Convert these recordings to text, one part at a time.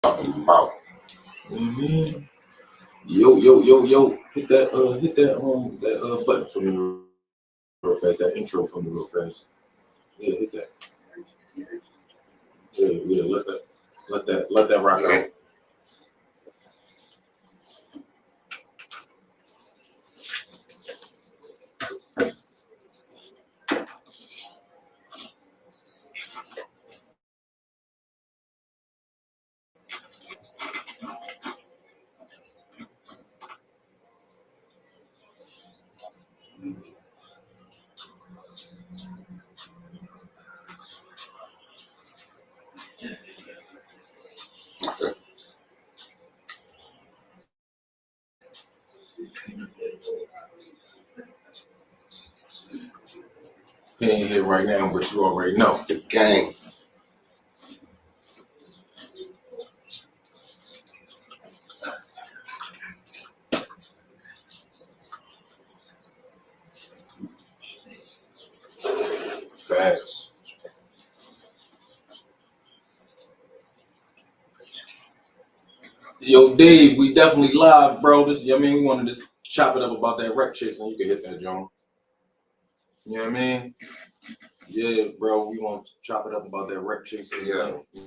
talking about. Mm-hmm. Yo. Hit that button for me real fast. That intro for me real fast. Yeah, hit that. Yeah. Let that rock Yeah. out. He ain't here right now, but you already know. It's the gang. Facts. Yo, Dave, we definitely live, bro. We wanted to chop it up about that Wreck Chasen. You can hit that, John. You know what I mean? Yeah, bro, we want to chop it up about that Wreck Chasen. Yeah. You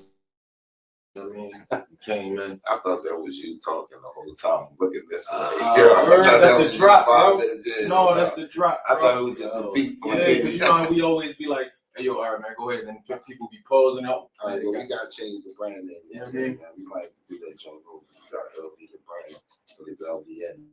know what I mean? You came in. I thought that was you talking the whole time. Look at this way. That's the drop, bro. No, that's the drop. I thought it was just a beat. Yeah, because you know how we always be like, hey, yo, all right, man, go ahead. And people be pausing out. All right, but we got to change the brand name. Yeah, man. We might do that joke over. We got LV the brand, but it's LVN.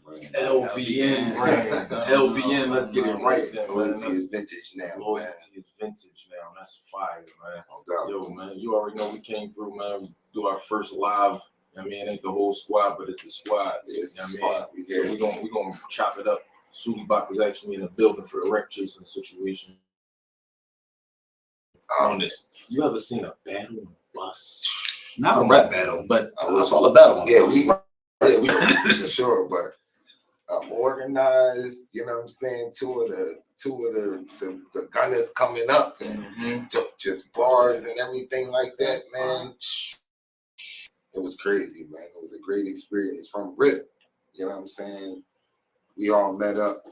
LVN brand. LVN, let's get it right then, man. Loyalty is vintage now, Loyalty man. is vintage now. That's fire, man. No doubt. Yo, man, you already know we came through, man. We do our first live. I mean, it ain't the whole squad, but it's the squad. Yeah, it's the squad. So we gonna chop it up. Sugi Bach was actually in the building for a Wreck Chasen situation. On this, you ever seen a battle on a bus? Not a rap battle, but I saw a battle on yeah, the we for sure, but organized, you know what I'm saying? Two of the gunners coming up and just bars and everything like that, man. It was crazy, man. It was a great experience from Rip. You know what I'm saying? We all met up.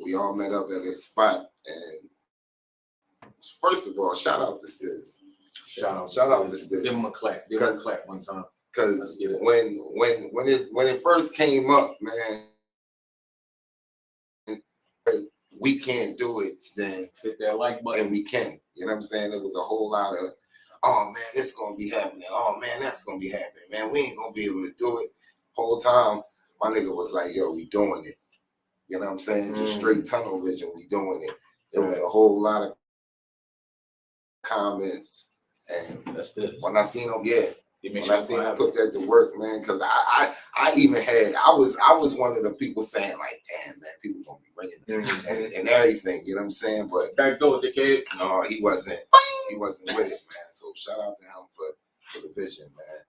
We all met up at a spot, and first of all, shout out to Stiz. Shout out to Stiz. Give him a clap. Give him a clap one time. Because when it first came up, man, we can't do it, then hit that like button. And we can. You know what I'm saying? There was a whole lot of, oh man, this gonna be happening. Oh man, that's gonna be happening. Man, we ain't gonna be able to do it. Whole time, my nigga was like, yo, we doing it. You know what I'm saying? Just straight tunnel vision, we doing it. There was a whole lot of comments, and that's this. When I seen him, when I seen him put that to work, man, because I even had, I was one of the people saying like, damn man, people gonna be ringing and everything, you know what I'm saying? But back door, dickhead. No, he wasn't with it, man. So shout out to him for the vision, man.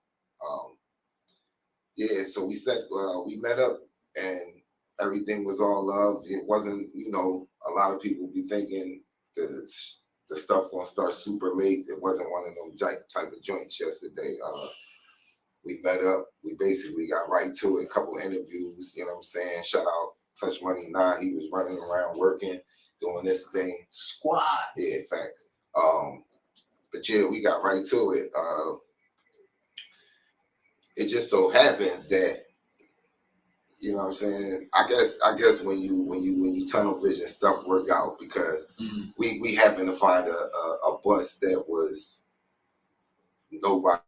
Yeah, so we met up and everything was all love. It wasn't, a lot of people be thinking the stuff gonna start super late. It wasn't one of them type of joints yesterday. We met up. We basically got right to it. A couple interviews, you know what I'm saying? Shout out Touch Money Nah. He was running around working, doing this thing. Squad. Yeah, facts. But yeah, we got right to it. It just so happens that, you know what I'm saying? I guess when you tunnel vision, stuff work out because we happened to find a bus that was nobody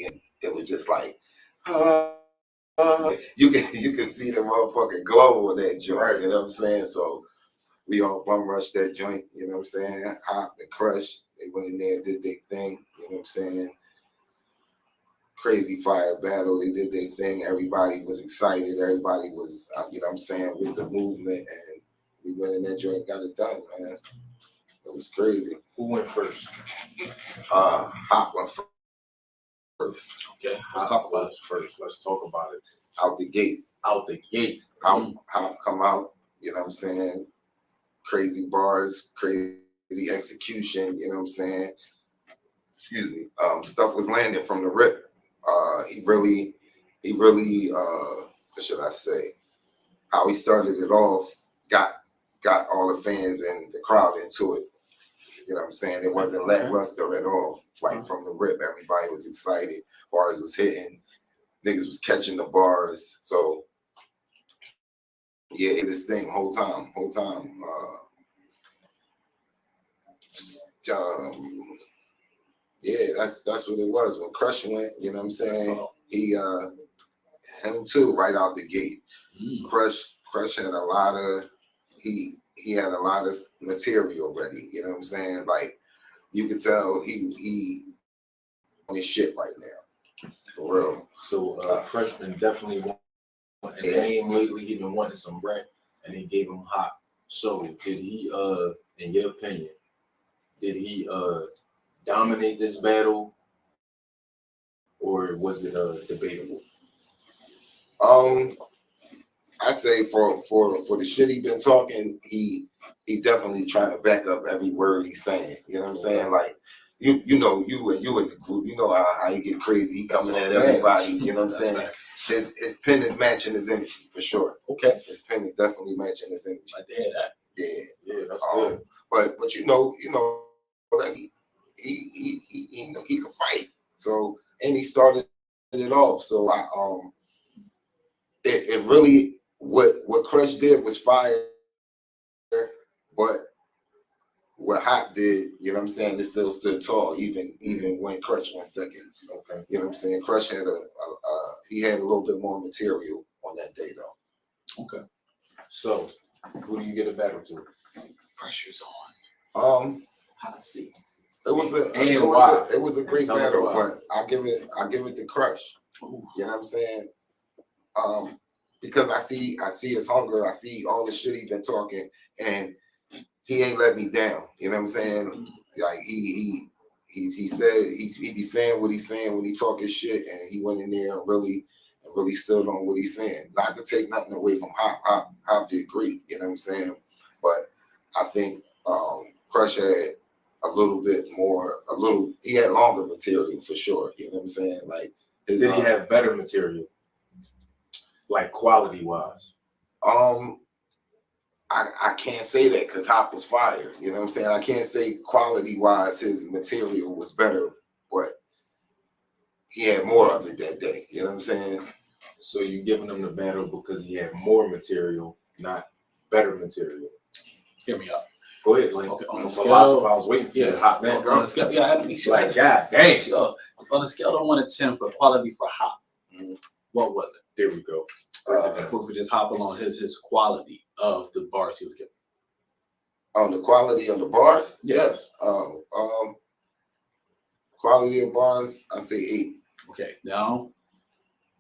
in. It was just like, you can see the motherfucking glow on that joint. Right. You know what I'm saying? So we all bum rushed that joint. You know what I'm saying? Hop and Crush. They went in there, did their thing. You know what I'm saying? Crazy fire battle. They did their thing. Everybody was excited. Everybody was, you know what I'm saying, with the movement. And we went in that joint, got it done, man. It was crazy. Who went first? Hop went first. Okay, let's talk about this first. Let's talk about it. Out the gate. Out the gate. Hop come out, you know what I'm saying? Crazy bars, crazy execution, you know what I'm saying? excuse me, stuff was landing from the rip. He really, what should I say? How he started it off got all the fans and the crowd into it. You know what I'm saying? It wasn't lackluster at all. Like from the rip, everybody was excited. Bars was hitting, niggas was catching the bars. So yeah, this thing whole time. Yeah, that's what it was. When Crush went, you know what I'm saying? He him too, right out the gate. Crush had a lot of he had a lot of material ready, you know what I'm saying? Like you could tell he on his shit right now. For real. So Crush been definitely wanting a name lately. He been wanting some Wreck, and they gave him Hop. So did he in your opinion, did he dominate this battle, or was it debatable? I say for the shit he been talking, he definitely trying to back up every word he's saying. You know what I'm saying? Like you know you in the group, you know how he get crazy. He coming at everybody. You know what I'm saying? His pen is matching his energy for sure. Okay, his pen is definitely matching his energy. like to hear that. Yeah, that's good. But you know that's he can fight. So and he started it off. So it really what Crush did was fire, but what Hop did, you know what I'm saying, it still stood tall, even when Crush went second. Okay. You know what I'm saying? Crush had he had a little bit more material on that day though. Okay. So who do you get a battle to? Pressure's on. Hot seat. And It was a great Tell us battle, why. but I give it to Crush. Ooh. You know what I'm saying? Because I see his hunger, I see all the shit he been talking, and he ain't let me down. You know what I'm saying? Like he said he be saying what he's saying when he talking shit, and he went in there and really stood on what he's saying. Not to take nothing away from Hop. Hop did great. You know what I'm saying? But I think Crush had he had longer material for sure. You know what I'm saying? Like Did he have better material? Like quality wise? I can't say that because Hop was fire. You know what I'm saying? I can't say quality wise his material was better, but he had more of it that day. You know what I'm saying? So you giving him the battle because he had more material, not better material. Hear me out. Go ahead, Link. Okay, on the Scale, scale, I was waiting for you to hop in. On the scale, I had to be sure. Like, God dang. Sure. On a scale of 1 to 10 for quality for Hop, what was it? There we go. If we just hop along his quality of the bars he was giving. On the quality of the bars? Yes. Quality of bars, I say 8. Okay, now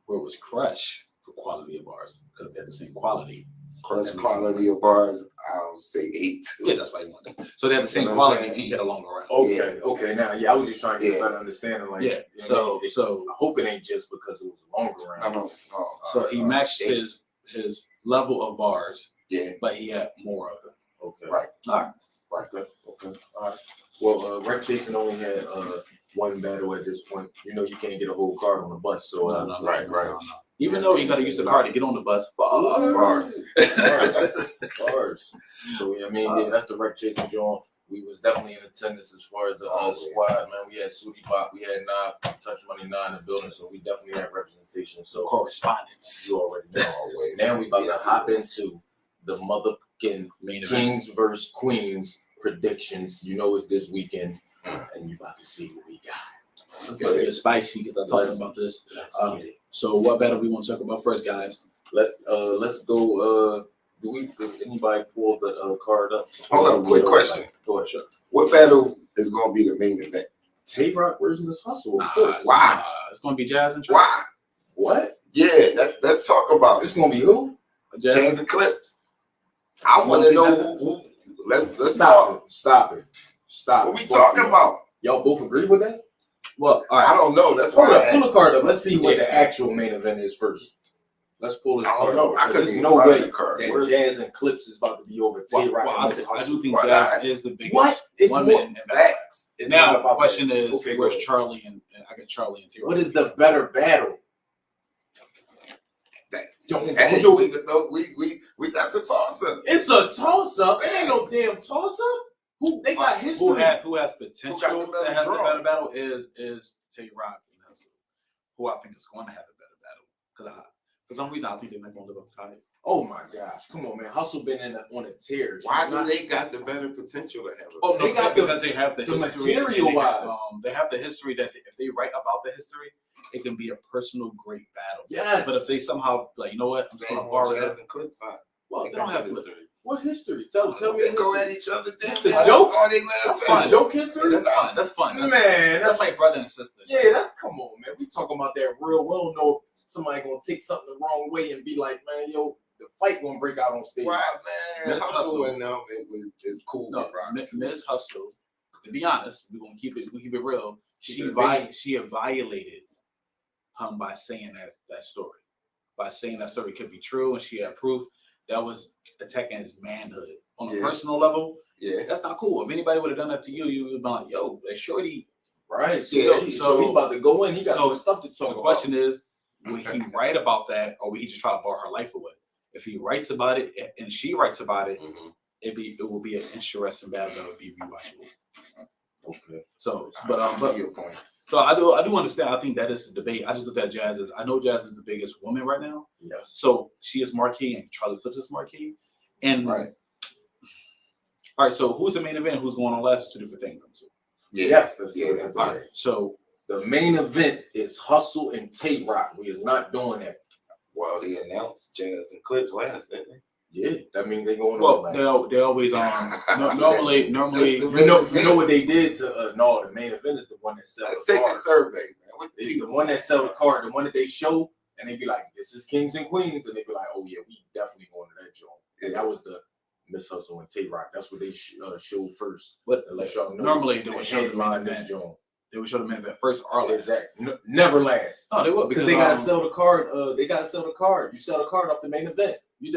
where was Crush for quality of bars? Because they had the same quality. Crush quality of bars, I'll say 8. Yeah, that's why you wanted. So they had the same You know what I'm quality and saying? he had a longer round. Okay. Now, I was just trying to get a better understanding. Like, Yeah. You know, So I hope it ain't just because it was a longer round. No. So he matched 8. his level of bars. Yeah. But he had more of them. Okay. Right. All right. Okay. All right. Well, Wreck Chasen only had one battle at this point. You know, you can't get a whole card on the bus. So No. Right. Even though you got to use the card to get on the bus. Bars. Bars. So yeah, that's the Wreck Chasen joint. We was definitely in attendance as far as the squad, man. We had Sooty Pop, we had Touch Money 9 in the building, so we definitely had representation. So Correspondence. you already know. Now we about to hop into the motherfucking Kings versus Queens predictions. You know it's this weekend, and you about to see what we got. It's gonna get spicy. Get to talking about this. Let's get it. So what battle we want to talk about first, guys? Let's go. Did anybody pull the card up? Hold on, quick question. Go ahead, sure. What battle is going to be the main event? Tay-Rock versus Miss Hustle, of course. Why? It's gonna be Jazz and Trap. Why? What? Yeah, let's talk about It's gonna be who? Jazz and Clips. I want to know who. Let's Stop it. What we talking about? Y'all both agree with that? Well, all right. I don't know. That's why. Pull the card up. Let's see what the actual main event is first. Let's pull this I card. don't know. I couldn't There's even no find way the card. that Where- Jazz and Clips is about to be over Tay Rock. Well, and Miss I Hustle. do think Why Jazz not? is the biggest What? It's woman more in battle. Facts. It's not Now, the about question that. is, Okay, where's go ahead. Charlie and I got Charlie and T-Rock. What is the better battle? That- Don't Hey, do we it. could throw- we that's a toss up. It's a toss up. It ain't no damn toss up. Who they got history? Who has potential the better to have draw? the better battle is T-Rock and Hustle. Who I think is going to have the better battle. Because for some reason I think they're not going to live up to the hype. Oh my gosh! Come on, man. Hustle been on a tear. Why do they got the better potential to have? Oh no, They got because they have the history. material-wise. They have the history that if they write about the history, it can be a personal great battle. Yes. But if they somehow like, you know what, I'm just Same gonna borrow Jazz that. and Clips on. Well, they don't have this. history. What history? Tell me. They the go history. at each other. Just damn, the man. jokes? On their last That's face. fine. Joke history? That's fine. That's fun. Man, That's that's like brother and sister. yeah. That's come on, man. We talking about that real. We don't know if somebody gonna take something the wrong way and be like, man, yo, the fight gonna break out on stage. Why, man? Miss Hustle Hustle. and them, it's cool. No, with Rock. Ms. Hustle. To be honest, we keep it real. Keep She it real. she had violated him by saying that story, by saying that story could be true, and she had proof. That was attacking his manhood on a Yeah. personal level. Yeah. That's not cool. If anybody would have done that to you, you would have been like, "Yo, that shorty." Right. So, Yeah, so he about to go in. He got so some stuff to talk So the about. question is, will he write about that, or will he just try to bar her life away? If he writes about it and she writes about it, Mm-hmm. it will be an interesting battle that would be rewatchable. Okay. So, I but see your point. so I do understand. I think that is the debate. I just look at Jazz as I know Jazz is the biggest woman right now. Yes. So she is marquee and Charlie Clips is marquee. And Right. all right, so who's the main event? Who's going on last? Two different things. Yeah. Yes. That's All right. right, so The main event is Hustle and Tay Rock. We is not doing that. Well, they announced Jazz and Clips last, didn't they? Yeah, that means they going well, on. they always normally That's the You know event. what they did to no, the main event is the one that sells Let's the take a card. survey, man. What the The people one that say? sell the card, the one that they show, and they be like, "This is Kings and Queens," and they be like, "Oh yeah, we definitely going to that joint." And Yeah. that was the Miss Hustle and Tay Rock. That's what they showed first. but To let y'all know. normally they would show the main headline this event. joint. They would show the main event first or last. Exactly. Never last. No, they would Because because they gotta sell the card. They gotta sell the card. You sell the card off the main event. You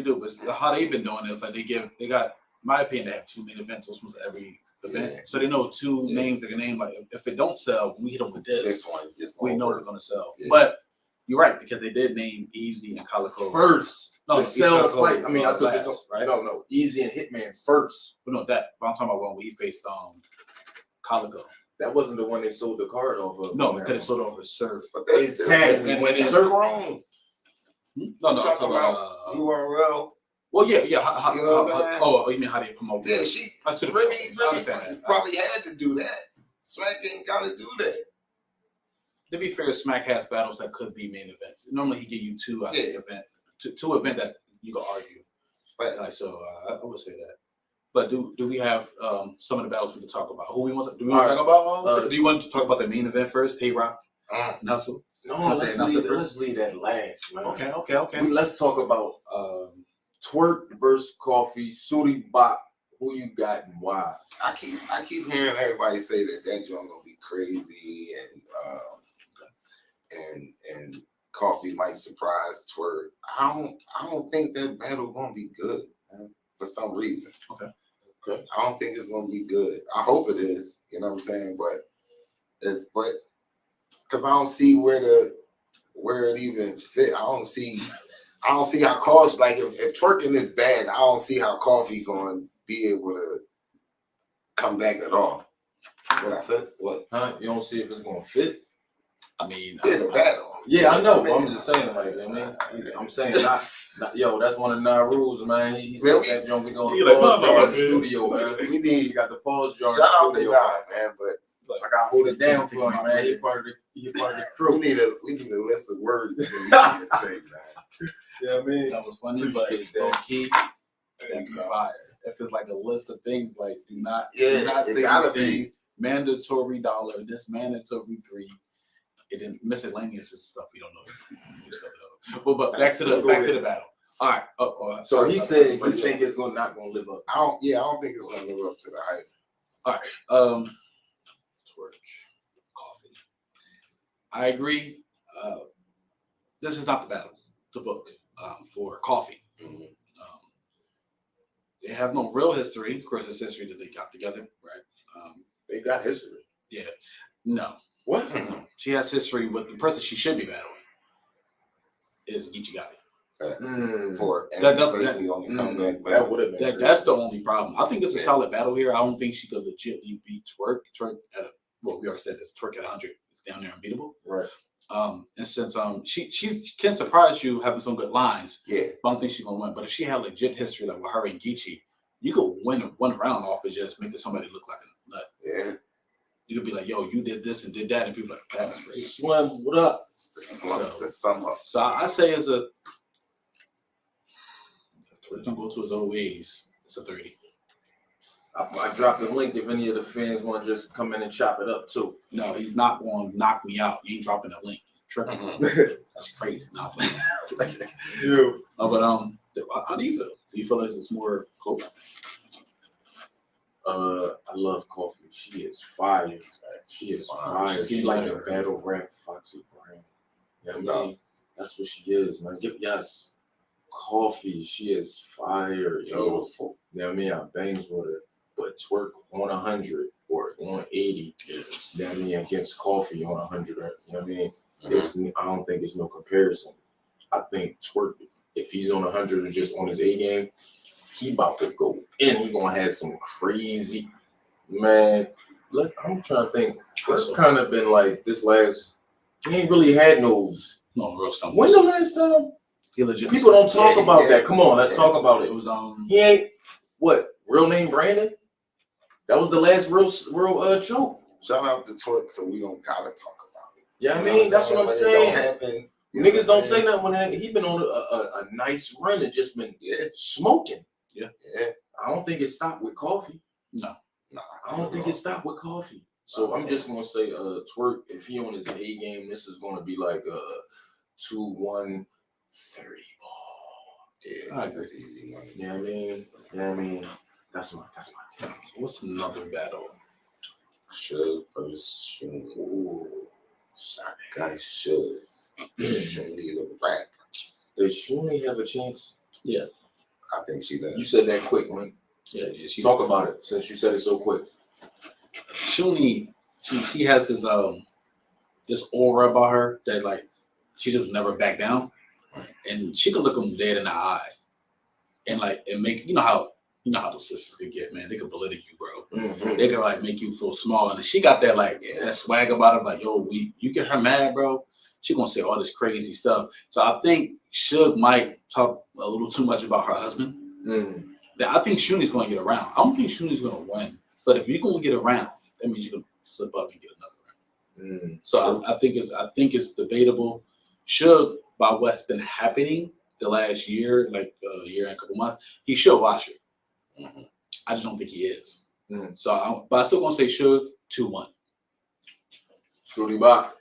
do, but how they've been doing it is like they got, in my opinion, they have two main events almost every event, Yeah. so they know two Yeah. names they can name. Like if it don't sell, we hit them with this. This one. We know they're gonna sell. Yeah. But you're right because they did name Easy and Calico First. No, No, sell the Calico, fight. I mean, I thought last, you right? No. Easy and Hitman first. But no, that. But I'm talking about when he faced Calico. That wasn't the one they sold the card off of. No, because it sold over Surf. But that's Exactly. different. And it's it's- grown. No, I'm I'm talking talking about about. URL. Well, yeah. You know what I'm saying? Oh, you mean how they promote? Yeah, it. I should've- I Remy understand that. probably had to do that. Smack ain't got to do that. To be fair, Smack has battles that could be main events. Normally, he give you two out of the Yeah. event, two event that you can argue. But Like, so I would say that. But do we have some of the battles we can talk about? Who we want to do? We want to All talk about? right. Do you want to talk about the main event first? Tay Rock, Hustle. No, Let's say nothing let's leave that last, man. Okay. Let's talk about Twerk versus Coffee, Sooty Bop. Who you got and why? I keep hearing everybody say that joint gonna be crazy and Coffee might surprise Twerk. I don't think that battle gonna be good, man, for some reason. Okay. I don't think it's gonna be good. I hope it is. You know what I'm saying? But because I don't see where it even fit. I don't see how Coffee, like if Twerk in this bag, I don't see how Coffee gonna be able to come back at all. What I said? What? Huh? You don't see if it's gonna fit? I mean, Yeah, the battle. Yeah, I know. But I'm just saying, like, I mean, I'm saying, not yo. That's one of the 9 rules, man. He said that joint. We gonna He like, pause no, jar in man. the studio, man. We need You got the pause jar. shout in out the to studio, Nine, man, but I gotta hold it down for him, man. He part of the crew. we need a list of words that we need to say, man. Yeah, I mean, that was funny, but Appreciate low that. key, that'd be fire. If it's like a list of things like do not Yeah, say it gotta anything, be. mandatory $1, this mandatory $3. It didn't miscellaneous is stuff we don't know. But back to the battle. All right. so he said But he yeah. think it's not gonna live up. I don't think it's gonna live up to the hype. Twerk, Coffee. I agree. This is not the battle. the book for Coffee. Mhm. They have no real history. Of course, it's history that they got together, right? They got history. Yeah. No. What? No. She has history with the person she should be battling is Ichigati. For That- especially on the comeback. That would have been. That's the only problem. I think it's a Yeah. solid battle here. I don't think she could legitimately beat Twerk. Twerk at well, we already said this. Twerk at 100 is down there unbeatable. Right. And since she can surprise you having some good lines, Yeah. but I don't think she's gonna win. But if she had legit history like with her and Geechee, you could win one round off of just making somebody look like a nut. Yeah. You could be like, "Yo, you did this and did that," and people like, "That was crazy." Slim, what up? It's the sum up. So I say it's a. Twerk gonna go to his old ways. It's a 30. I dropped the link if any of the fans want to just come in and chop it up too. No, he's not going to knock me out. You ain't dropping a link. Tripping. Mhm. That's crazy. No, Yeah. but how do you feel? Do you feel like it's more close? I love Coffee. She is fire. She is Wow, fire. she's She getting like lighter. a battle rap Foxy Brown. You know what I No. mean? That's what she is, man. Yes. Coffee. She is fire, yo. Beautiful. You know what I mean? I bangs with her. But Twerk on 100 or on 80, you know what I mean, against Coffee on 100, you know what I mean? I don't think it's no comparison. I think Twerk, if he's on 100 or just on his A game, he about to go in. He gonna have some crazy, man. Look, I'm trying to think. Twerk kind of been like this last. He ain't really had no real stuff. When the last time? He legit. People don't talk about yeah. that. Come on, let's talk about it. It was He ain't what? Real name Brandon? That was the last real joke. Shout out to Twerk, so we don't gotta talk about it. Yeah, I mean, that's what I'm When it saying. don't happen, Niggas don't say nothing when he been on a nice run and just been smoking. Yeah. I don't think it stopped with Coffee. No. Nah, I don't think it stopped with Coffee. So I'm just gonna say, Twerk, if he on his A game, this is gonna be like a 2-1-30 ball. Yeah, that's easy money. You know what I mean? You know what I mean? That's my team. What's another battle? Should versus Shuni. Ooh, shotgun should. Shuni the rap. Does Shuni have a chance? Yeah, I think she does. You said that quick, man. yeah. Talk about it since you said it so quick. Shuni, she has this aura about her that like she just never back down, and she could look them dead in the eye, and make you know how those sisters could get, man. They could belittle you, bro. Mm-hmm. They could like make you feel small, and she got that that swag about her. Like, yo, you get her mad, bro. She gonna say all this crazy stuff. So I think Suge might talk a little too much about her husband. I think Shuni's gonna get around. I don't think Shuni's gonna win, but if you're gonna get around, that means you're gonna slip up and get another round. So I think it's debatable. Suge, by what's been happening the last year, like a year and a couple months, he should watch it. I just don't think he is. So, but I still gonna say Suge 2-1. Shooty Bop.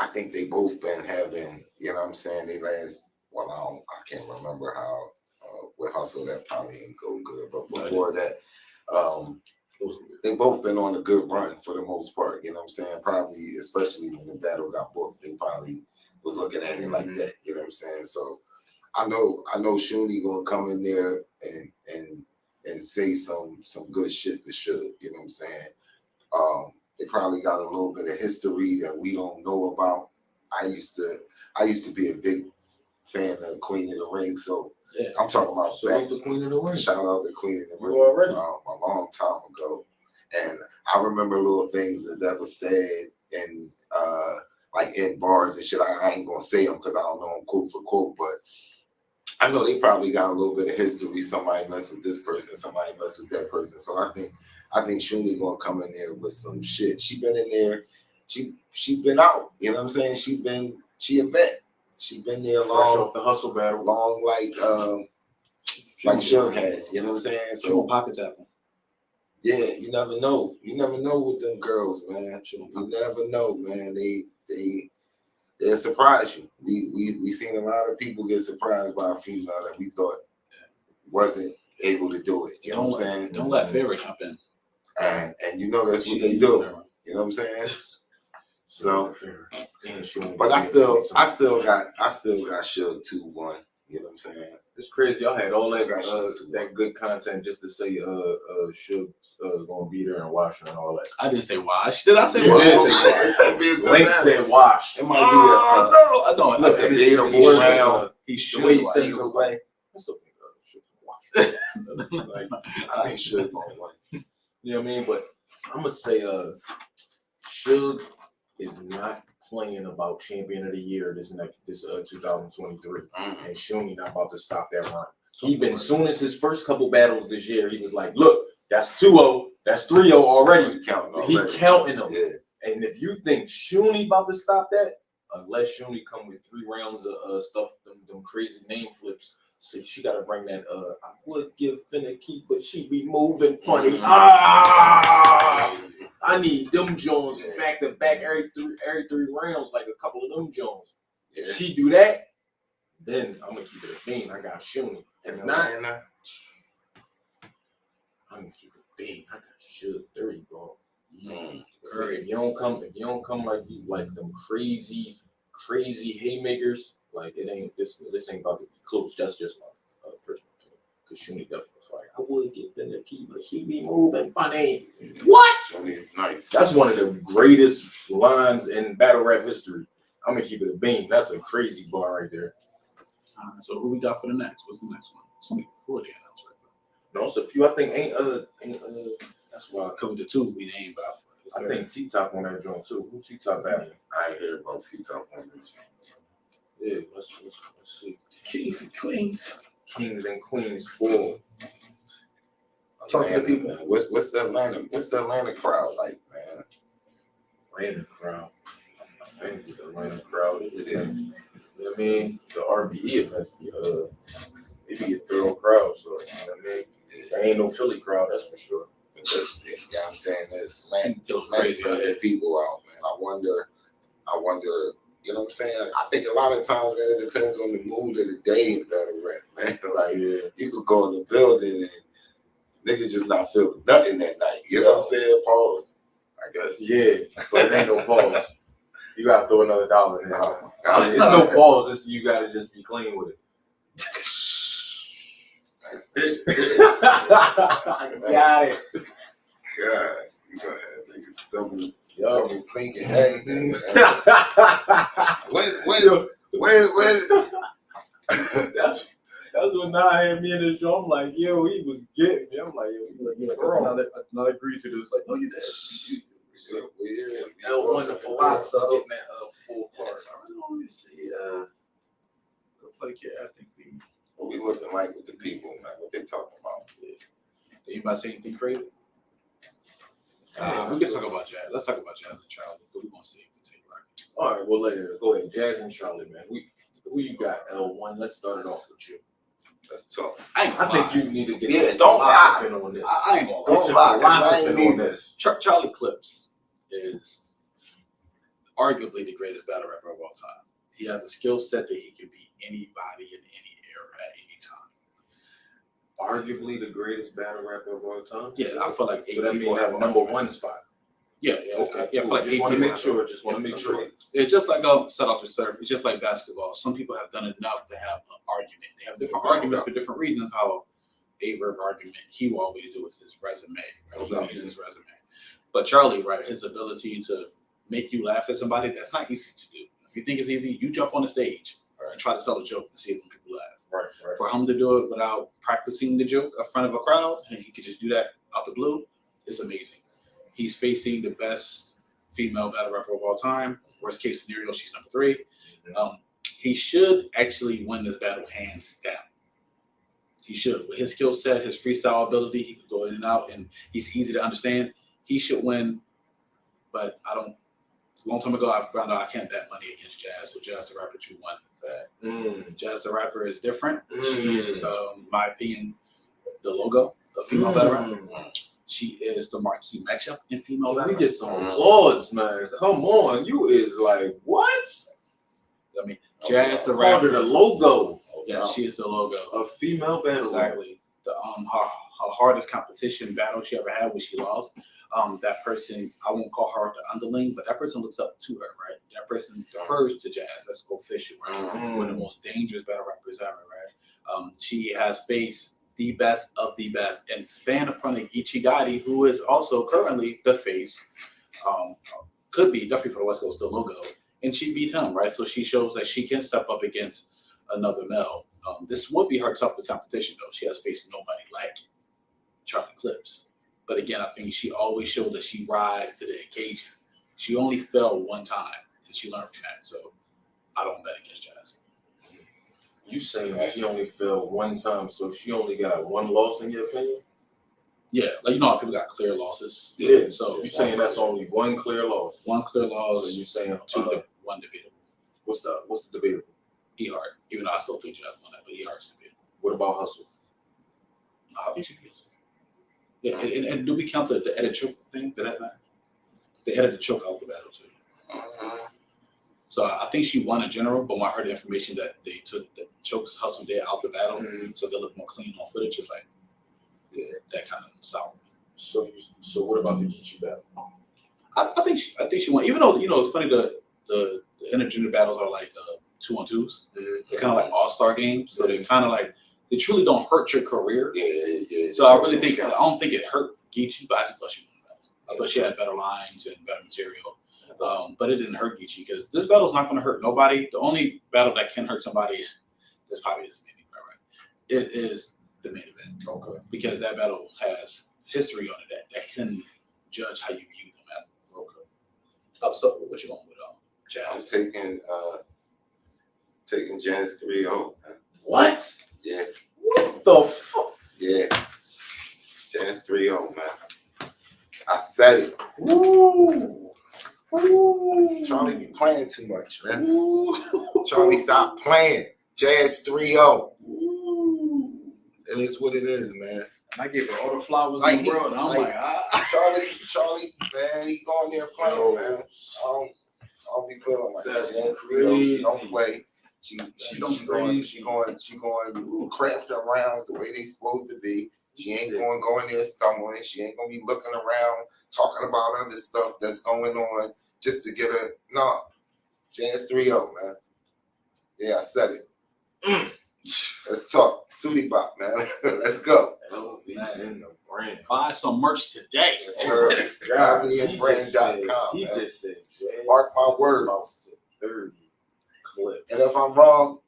I think they both been having, you know what I'm saying, they last, well, I can't remember how, with Hustle that probably ain't go good, but before that, they both been on a good run for the most part, you know what I'm saying, probably, especially when the battle got booked, they probably was looking at it like that, you know what I'm saying, so I know Shuni gonna come in there and say some good shit to Suge, you know what I'm saying, they probably got a little bit of history that we don't know about. I used to be a big fan of Queen of the Ring, so I'm talking about back. The Queen of the Ring. Shout out to Queen of the Ring a long time ago, and I remember little things that was said and like in bars and shit. I ain't gonna say them because I don't know them quote for quote, but I know they probably got a little bit of history. Somebody messed with this person, somebody messed with that person. So I think Shuni gonna come in there with some shit. She been in there. She been out. You know what I'm saying? She a vet. She been there long. Fresh off the Hustle battle. Long like Suge has. You know what I'm saying? She won't pocket tap him. Yeah, you never know. You never know with them girls, man. You never know, man. They'll surprise you. We seen a lot of people get surprised by a female that we thought wasn't able to do it. You know what I'm saying? Don't let Farrah jump in. And you know that's what they do. You know what I'm saying? So, And Shuni. but I still got Suge 2-1. You know what I'm saying? It's crazy. Y'all had all that I got Suge that good content just to say Suge gonna be there and wash and all that. I didn't say wash. Did I say You wash? did say wash. That'd be a good Link match. said washed. It might No, I don't. Look, I and think it's Either round. he The should. way he wash. said it either was way. like, I still think Suge washed. Like, I think Suge gonna win. you know what I mean? But I'm gonna say Suge is not playing about champion of the year this 2023, and Shuni not about to stop that run. He been soon as his first couple battles this year, he was like, "Look, that's 2-0, that's 3-0 already." He counting them. Yeah. And if you think Shuni about to stop that, unless Shuni come with 3 rounds of stuff, them crazy name flips. So she gotta bring that. I would give finicky, but she be moving funny. I need them Jones back to back every three rounds, like a couple of them Jones. If she do that, then I'm gonna keep it a bean. I got Shuni. If not, I'm gonna keep it a bean. I got Suge 30, bro. If you don't come like them crazy haymakers, like it ain't this ain't about to be close. That's just my personal opinion. Cause Shuni definitely fire. I would get in the key, but she be moving funny. What? Shuni is nice. That's one of the greatest lines in battle rap history. I'm gonna keep it a bean. That's a crazy bar right there. So who we got for the next? What's the next one? Something before the announcement. No, it's a few. I think ain't that's why I covered the 2 we named, but I think T-Top on that joint too. Who T-Top battling? I ain't heard about T-Top on this. Yeah, let's see. Kings and Queens. Kings and Queens 4. Talk to the people. What's the Atlanta crowd like, man? Atlanta crowd. I think the Atlanta crowd is you know what I mean? The RBE events be they be a thorough crowd, so you know what I mean? There ain't no Philly crowd, that's for sure. But yeah, I'm saying there's slant Crazy for the people out, man. I wonder, you know what I'm saying? I think a lot of times, man, it depends on the mood of the day in battle rap, man. Like, you could go in the building and niggas just not feeling nothing that night. You know what I'm saying? Pause, I guess. Yeah, but it ain't no pause. You gotta throw another $1 in there. Oh, It's no pause, it's you gotta just be clean with it. Got it. God, you go ahead, niggas. Double thinking everything. When That's what Nah had me in the show. I'm like, yo, he was getting me. I'm like, yo, bro. Not agree to this. Like, no, you did. So, yeah, L1 the philosopher getting that full part. Let me see. Looks like I think what we looking like with the people, man? What they talking about? anybody say anything crazy? We can talk about Jazz. Let's talk about Jazz and Charlie. But we gonna see if they take right. All right, well, go ahead. Jazz and Charlie, man. Who you got, L1? Let's start it off with you. That's tough. I think you need to get don't lie. on this. I ain't gonna lie. Don't lie, 'cause I ain't on either. this. Charlie Clips is arguably the greatest battle rapper of all time. He has a skill set that he can beat anybody in any era at any time. Arguably the greatest battle rapper of all time. Yeah, I feel like So that means have number one spot. Yeah, Okay. Yeah, I feel like Just want to make sure. Just want to make sure. It's just like set off the surf. It's just like basketball. Some people have done enough to have an argument. They have different arguments for different reasons. How Averb argument he will always do with his resume. Right? He will use his resume. But Charlie, right, his ability to make you laugh at somebody, that's not easy to do. If you think it's easy, you jump on the stage and try to tell a joke and see if people laugh. Right. For him to do it without practicing the joke in front of a crowd, and he could just do that out the blue, it's amazing. He's facing the best female battle rapper of all time. Worst case scenario, she's number 3. He should actually win this battle hands down. He should. With his skill set, his freestyle ability, he could go in and out, and he's easy to understand. He should win, but I don't. A long time ago, I found out I can't bet money against Jazz. So Jazz the Rapper 2-1. Jazz the Rapper is different. She is, in my opinion, the logo of female battle rapper. She is the marquee matchup in female battle. We get some applause, man. Come on, you is like what? I mean, Jazz the Called Rapper. her the logo. Yeah, she is the logo. A female battle. Exactly. The her hardest competition battle she ever had was she lost. that person, I won't call her the underling, but that person looks up to her, right? That person defers to Jazz. Let's go fishing, right? One of the most dangerous battle rappers ever, right? She has faced the best of the best and stand in front of Geechee Gotti, who is also currently the face, could be definitely for the West Coast, the logo, and she beat him, right? So she shows that she can step up against another male. This would be her toughest competition, though. She has faced nobody like Charlie Clips. But again, I think she always showed that she rises to the occasion. She only fell one time, and she learned from that. So I don't bet against Jazz. You saying she only fell one time, so she only got one loss in your opinion? Yeah, like you know how people got clear losses. Yeah. So you saying that's only one clear loss? one clear loss. So you saying one debatable. What's the debatable? E-Hart, even though I still think Jazz won that, but E-Hart's debatable. What about Hustle? I think she can Hustle. Yeah, and do we count the edit choke thing? Did that matter? They edited choke out the battle too. So I think she won in general, but when I heard the information that they took the chokes Hustle did out the battle, so they look more clean on footage, it's like, yeah, that kind of sour. So what about the Geechee battle? I think she won. Even though it's funny the intergender battles are like 2-on-2s. They're kind of like all-star games, so they kind of like they truly don't hurt your career. Yeah. So I really think I don't think it hurt Geechee, but I just thought she won the battle. I thought she had better lines and better material. But it didn't hurt Geechee because this battle's not going to hurt nobody. The only battle that can hurt somebody, this probably isn't anywhere, right? It is the main event. Okay. Because that battle has history on it that can judge how you view them as. Okay. So what you going with Jazz? I'm taking Jazz 3-0. What? Yeah. What the fuck? Yeah. Jazz 3-0, man. I said it. Ooh. Charlie be playing too much, man. Charlie, stop playing. Jazz 3-0. It is what it is, man. And I gave her all the flowers Like in the world, and I'm like Charlie, man, he going there playing, man. I don't be feeling like That's Jazz 3-0. She don't crazy. play. She going craft her rounds the way they supposed to be. She ain't going to go in there stumbling. She ain't going to be looking around, talking about other stuff that's going on just to get a, no. Jazz 3-0, man. Yeah, I said it. Let's talk. Sootie Bop, man. Let's go. LV in the brand. buy some merch today. Yes, sir. LVandbrand.com. He man. just said, Mark my words. 30 clips. And if I'm wrong,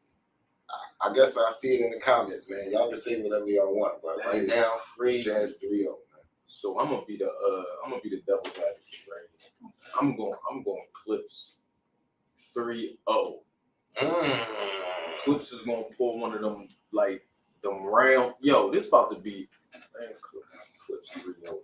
I guess I'll see it in the comments, man. Y'all can say whatever y'all want, but right now, crazy. Jazz 3-0, man. So I'm gonna be the devil's advocate, right? I'm going Clips 3-0. Clips is gonna pull one of them like them round. Yo, this about to be Clips 3-0.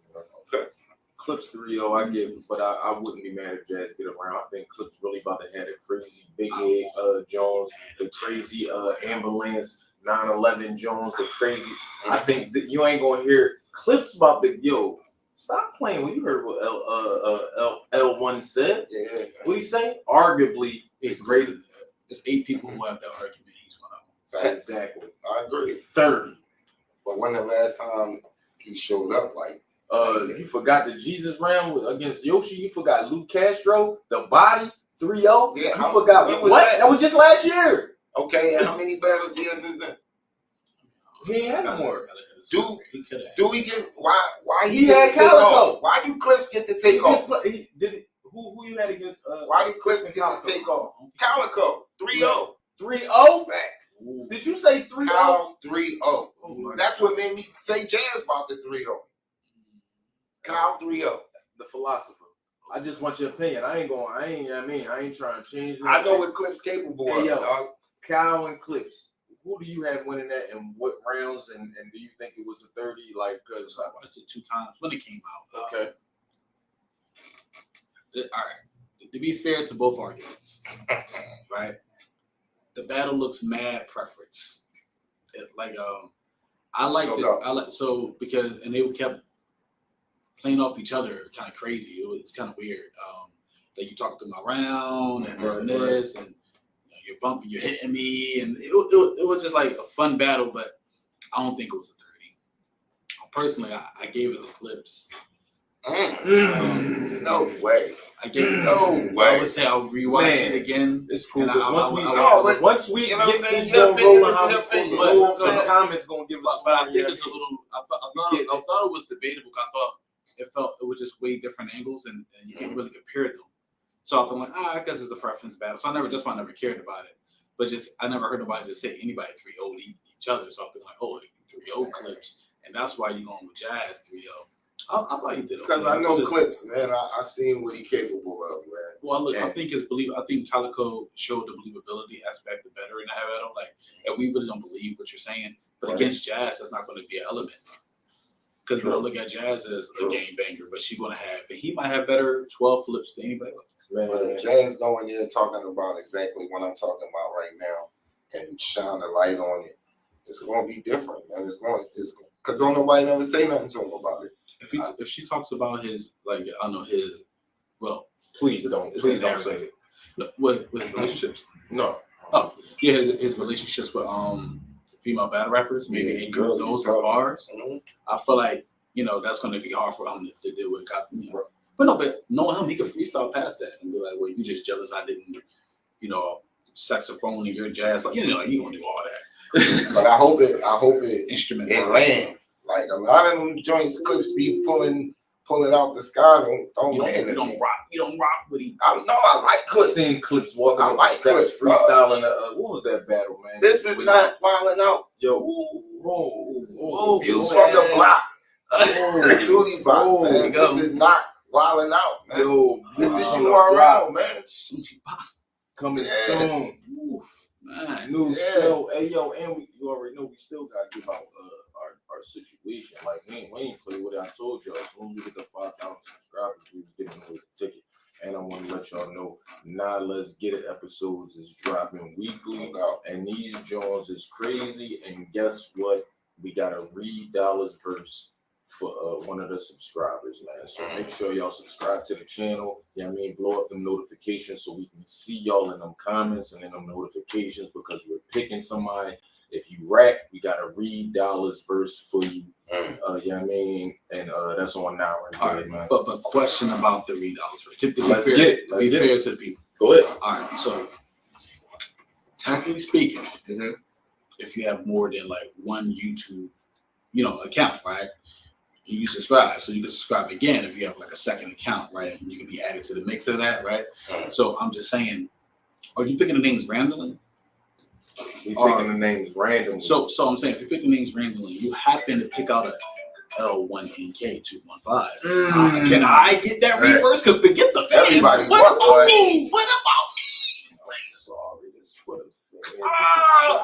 Okay. Clips 3-0, I give, but I wouldn't be mad if Jazz get around. I think Clips really about to have the crazy Big Head Jones, the crazy ambulance 911 Jones, the crazy. I think that you ain't gonna hear Clips about the Stop playing when you heard what L1 said. Yeah. What he say? Arguably, it's greater. There's 8 people who have that argument. He's one of Facts. Exactly. I agree. 30. But when the last time he showed up, like, You forgot the Jesus round against Yoshi. You forgot Luke Castro, the body 3-0. Yeah, you forgot when was what? that? That was just last year. okay, and how many battles he has since then? He ain't had no more. Do we get why He he had get to take Calico. off? Why do Clips get to take off? Who you had against? Why do Clips get to take off? Calico 3-0. 3-0. Facts. Did you say 3-0? Cal 3-0. Oh That's what made me say Jazz about the 3-0. Cal 3-0. The philosopher. I just want your opinion. I ain't trying to change. I know what Clips capable of, dog. Cal and Clips. Who do you have winning that and what rounds? And do you think it was a 30? Like, because I watched it 2 times when it came out. Okay. All right. To be fair to both arguments, right? The battle looks mad preference. I like because they kept playing off each other kind of crazy. It's kind of weird. Like you talking to my round and this and this, and you're bumping, you're hitting me, and it was just like a fun battle, but I don't think it was a 30. Personally, I gave it the Clips. No way. Again, No way. I would say I'll rewatch it again. It's cool. And Once we you know what I'm get saying? this Your going opinion rolling, is how your it's supposed to opinion. go, You know what I'm the saying? comments gonna give us. But I think it's a little. I thought it was debatable. I thought it was just way different angles, and you can't really compare them. So I thought, like, I guess it's a preference battle. So that's why I never cared about it. But I never heard nobody just say anybody 3-0'd each other. So I thought, like, oh, 3-0 clips, and that's why you going with Jazz 3-0. I thought you did okay. Because I know clips, man. I've seen what he's capable of, man. Well, look, I think I think Calico showed the believability aspect better in the battle. Like, and we really don't believe what you're saying. But against Jazz, that's not going to be an element. Because we don't look at Jazz as a game banger, but she's going to have, and he might have better 12 flips than anybody else. Man. But if Jazz going there talking about exactly what I'm talking about right now and shine the light on it, it's going to be different, man. It's because don't nobody never say nothing to him about it. If she talks about his, like, I don't know, his, well, please don't say it. With his relationships? No. Oh, yeah, his relationships with female battle rappers, maybe he girls those are bars. Mm-hmm. I feel like, that's going to be hard for him to deal with. But knowing him, he could freestyle past that and be like, well, you just jealous I didn't, saxophone in your jazz. Like, you going to do all that. But I hope it instrument it land. Like a lot of them joints clips be pulling out the sky. Don't land. You don't rock with him. I like clips. I've seen clips walking I like clips. Freestyling. What was that battle, man? This is not wilding out. Yo. Views from the block. Sooty Bop, man. This is not wilding out, man. Yo, this is URL, man. Coming soon. Man. New show. Hey, yo, and you already know we still got to give out our situation. Like, we ain't play what I told y'all. As soon as we get the 5,000 subscribers, we was giving away the ticket. And I want to let y'all know, Nah Let's Get It episodes is dropping weekly. And these Jones is crazy. And guess what? We got a Reed Dollars verse for one of the subscribers, man. So make sure y'all subscribe to the channel. Blow up them notifications so we can see y'all in them comments and in them notifications, because we're picking somebody. If you rap, we got a Reed Dollars verse for you. And that's on now right there, man. But question about the Reed Dollars verse. To be fair to the people. Go ahead. All right. So technically speaking, if you have more than like one YouTube, account, right? You subscribe, so you can subscribe again if you have like a second account, right? And you can be added to the mix of that, right? So I'm just saying, are you picking the names randomly? We picking the names randomly. So I'm saying, if you pick the names randomly, you happen to pick out a L1NK215. Can I get that reverse? Because forget the fans. Everybody, what about me? What about me? Sorry, this Twitter.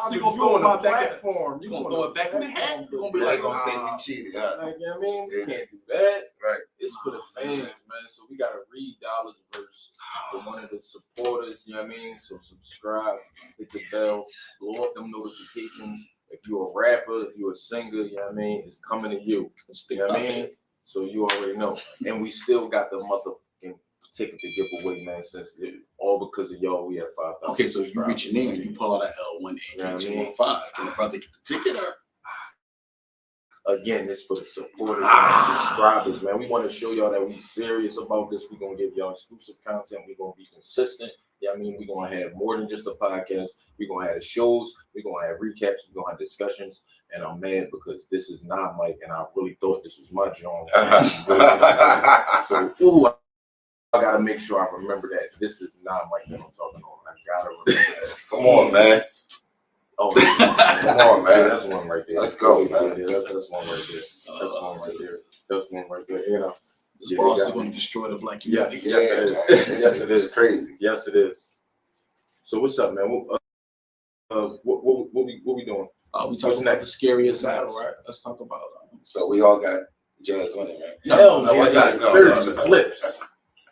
So you're going to throw it back in the form. You're going to throw it back in the hat. You're going to be like, gonna say we cheated, huh? Like, we can't do that. Right. It's for the fans, man. So we got a Reed Dollars verse for one of the supporters, So subscribe, hit the bell, blow up them notifications. If you're a rapper, if you're a singer, it's coming to you. So you already know. And we still got the motherfucking ticket to give away, man, since all because of y'all, we have 5,000. Okay, so if you reach your name, you pull out that L1NK215. Can the brother get the ticket or? Again, it's for the supporters and the subscribers, man. We want to show y'all that we serious about this. We're going to give y'all exclusive content. We're going to be consistent. We're going to have more than just a podcast. We're going to have shows. We're going to have recaps. We're going to have discussions. And I'm mad because this is not Mike, and I really thought this was my joint. So, I got to make sure I remember that this is not Mike that I'm talking on. I got to remember that. Come on, man. Oh, come on, man. That's one right there. Let's go, man. That's one right there. That's one right there. That's one right there. This boss is going to destroy the black community. Yes, it is. Yes, it is. Crazy. Yes, it is. So what's up, man? What we doing? We talking about the scariest battle, right? Let's talk about it. So we all got Jazz winning, right? No, it's not. No, clips.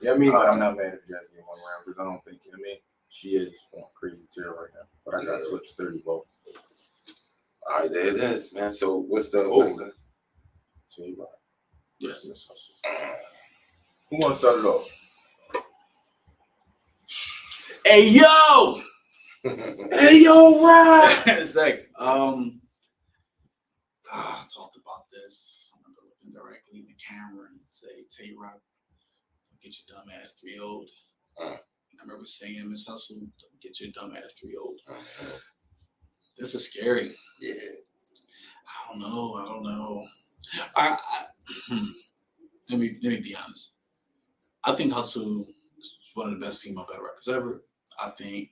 But I'm not mad if Jazz get one round because I don't think. She is on crazy tear right now. But I got clips 30 votes. All right, there it is, man. So what's the? So you right. Yes. Who want to start it off? Hey yo! Hey yo, Rod! It's like I talked about this. I'm looking directly in the camera and say, Tay Rock, get your dumb ass 3-0'd. Uh. I remember saying, Miss Hustle, don't get your dumb ass 3-0'd. This is scary. Yeah. I don't know. I let me be honest. I think Hustle is one of the best female battle rappers ever. I think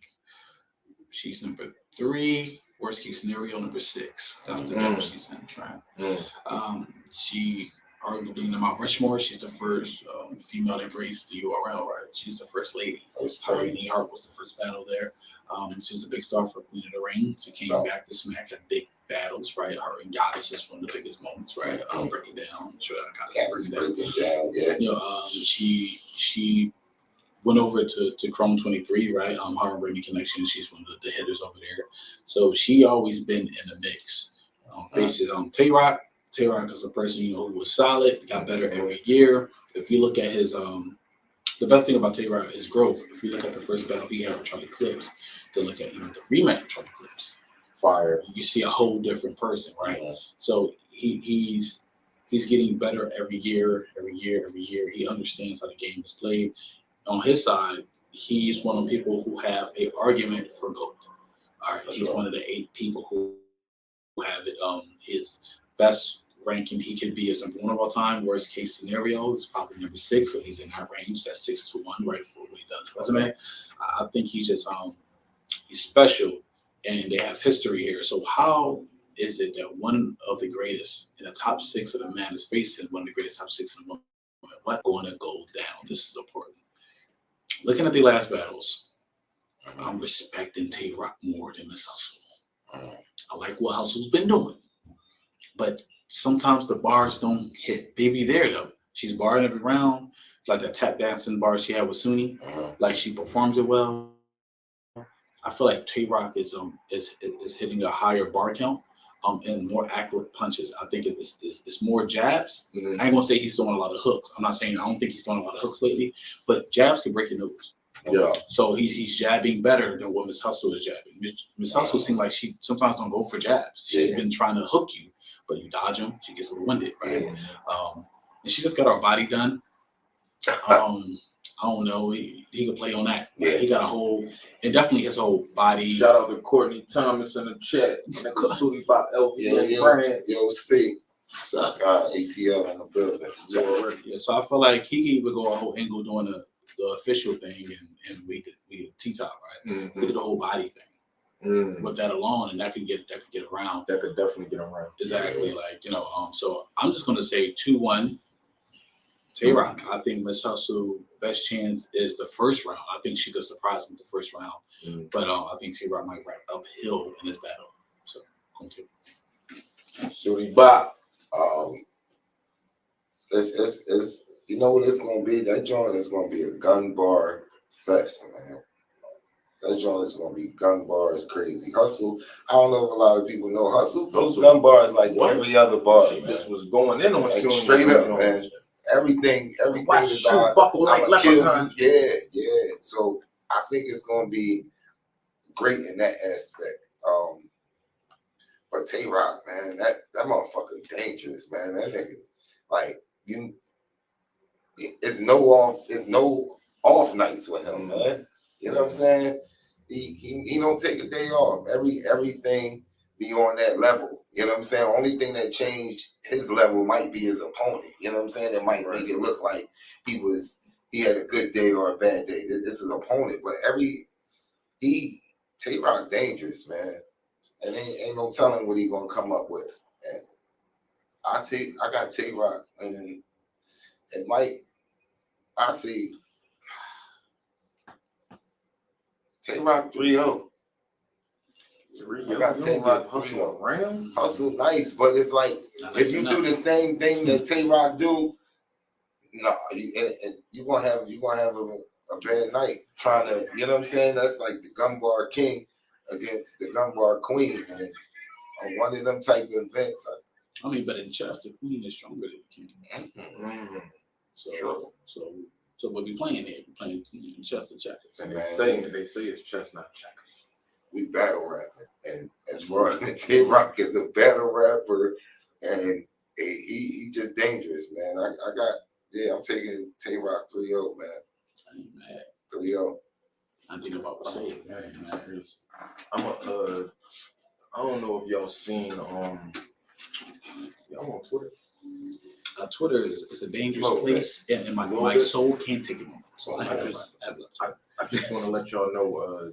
she's number 3. Worst case scenario, number 6. That's the depth she's in. Right? She arguably in Mount Rushmore. She's the first female that graced the URL. Right? She's the first lady. Her and E Hart was the first battle there. She was a big star for Queen of the Ring. She came back to smack, had big battles, right? Her and Goddess is one of the biggest moments, right? Break it down. I'm sure Goddess break it down. Yeah. You know, she went over to Chrome 23, right? Her and Remy Connection. She's one of the hitters over there. So she always been in the mix. Faces Tay Rock. Tay Rock is a person, you know, who was solid, got better every year. If you look at his the best thing about Tay Rock is growth. If you look at the first battle he had with Charlie Clips, to look at even the rematch with Charlie Clips, fire, you see a whole different person, right? So he's getting better every year. He understands how the game is played. On his side, he's one of the people who have an argument for GOAT. All right, he's one of the 8 people who have it. His best ranking he could be is number 1 of all time. Worst case scenario is probably number 6, so he's in that range. That's 6 to 1, right, for what he done his resume. I think he's just he's special, and they have history here. So how is it that one of the greatest in the top 6 of the man is facing one of the greatest top 6 in the woman? What's going to go down? This is important. Looking at the last battles, I'm respecting Tay Rock more than Miss Hustle. I like what Hustle's been doing, but sometimes the bars don't hit. They be there though. She's barring every round, like that tap dancing bar she had with Suni. Like she performs it well. I feel like Tay Rock is hitting a higher bar count and more accurate punches. I think it's more jabs. I ain't gonna say he's throwing a lot of hooks. I don't think he's throwing a lot of hooks lately, but jabs can break your nose. Yeah. So he's jabbing better than what Miss Hustle is jabbing. Miss Hustle seems like she sometimes don't go for jabs. She's been trying to hook you, but you dodge them. She gets a little winded, right? And she just got her body done. I don't know. He could play on that. Right? He got a whole, and definitely his whole body. Shout out to Courtney Thomas in the chat. Sooty Bop LV brand. Steve. ATL in the building. Yeah, so I feel like he could even go a whole angle doing the official thing, and we T-top, right? We did the whole body thing. With that alone, and that could get around. That could definitely get around. Exactly, like So I'm just gonna say 2-1. Tay Rock. I think Miss Hustle best chance is the first round. I think she could surprise me the first round, but I think Tay Rock might ride uphill in this battle. So I'm too. Sooty Bop. It's you know what it's gonna be? That joint is gonna be a gun bar fest, man. That joint is gonna be gun bars crazy. Hustle, I don't know if a lot of people know Hustle. Those gun bars like every other bar. She just was going in on like straight up, man. Everything is on. Buckle like leprechaun. Yeah. So I think it's gonna be great in that aspect. But Tay Rock, man, that motherfucker dangerous, man. That nigga, like it's no off nights with him, man. You know what I'm saying? He don't take a day off. Everything be on that level. You know what I'm saying? Only thing that changed his level might be his opponent. You know what I'm saying? It might make it look like he had a good day or a bad day. This is his opponent, but Tay Rock dangerous, man. And ain't no telling what he gonna come up with. And I got Tay Rock, and Mike, I see Tay Rock 3-0. I got Tay Rock 3-0. Hustle nice, but it's like if you do the same thing that Tay Rock do, no, you gonna have a bad night trying to. You know what I'm saying? That's like the gun bar king against the gun bar queen, and on one of them type of events. I mean, but in chess, the queen is stronger than the king. So what we playing here? We playing chess and checkers. And they say it's chess, not checkers. We battle rapping, and as far as Tay Rock is a battle rapper, and he just dangerous, man. I Yeah, I'm taking Tay-Rock 3-0, man. I ain't mad. 3-0. I'm thinking about what saying. I'm a, I don't know if y'all seen y'all on Twitter. Twitter is a dangerous Little place, and my Little bit. soul can't take it anymore. So I just want to let y'all know,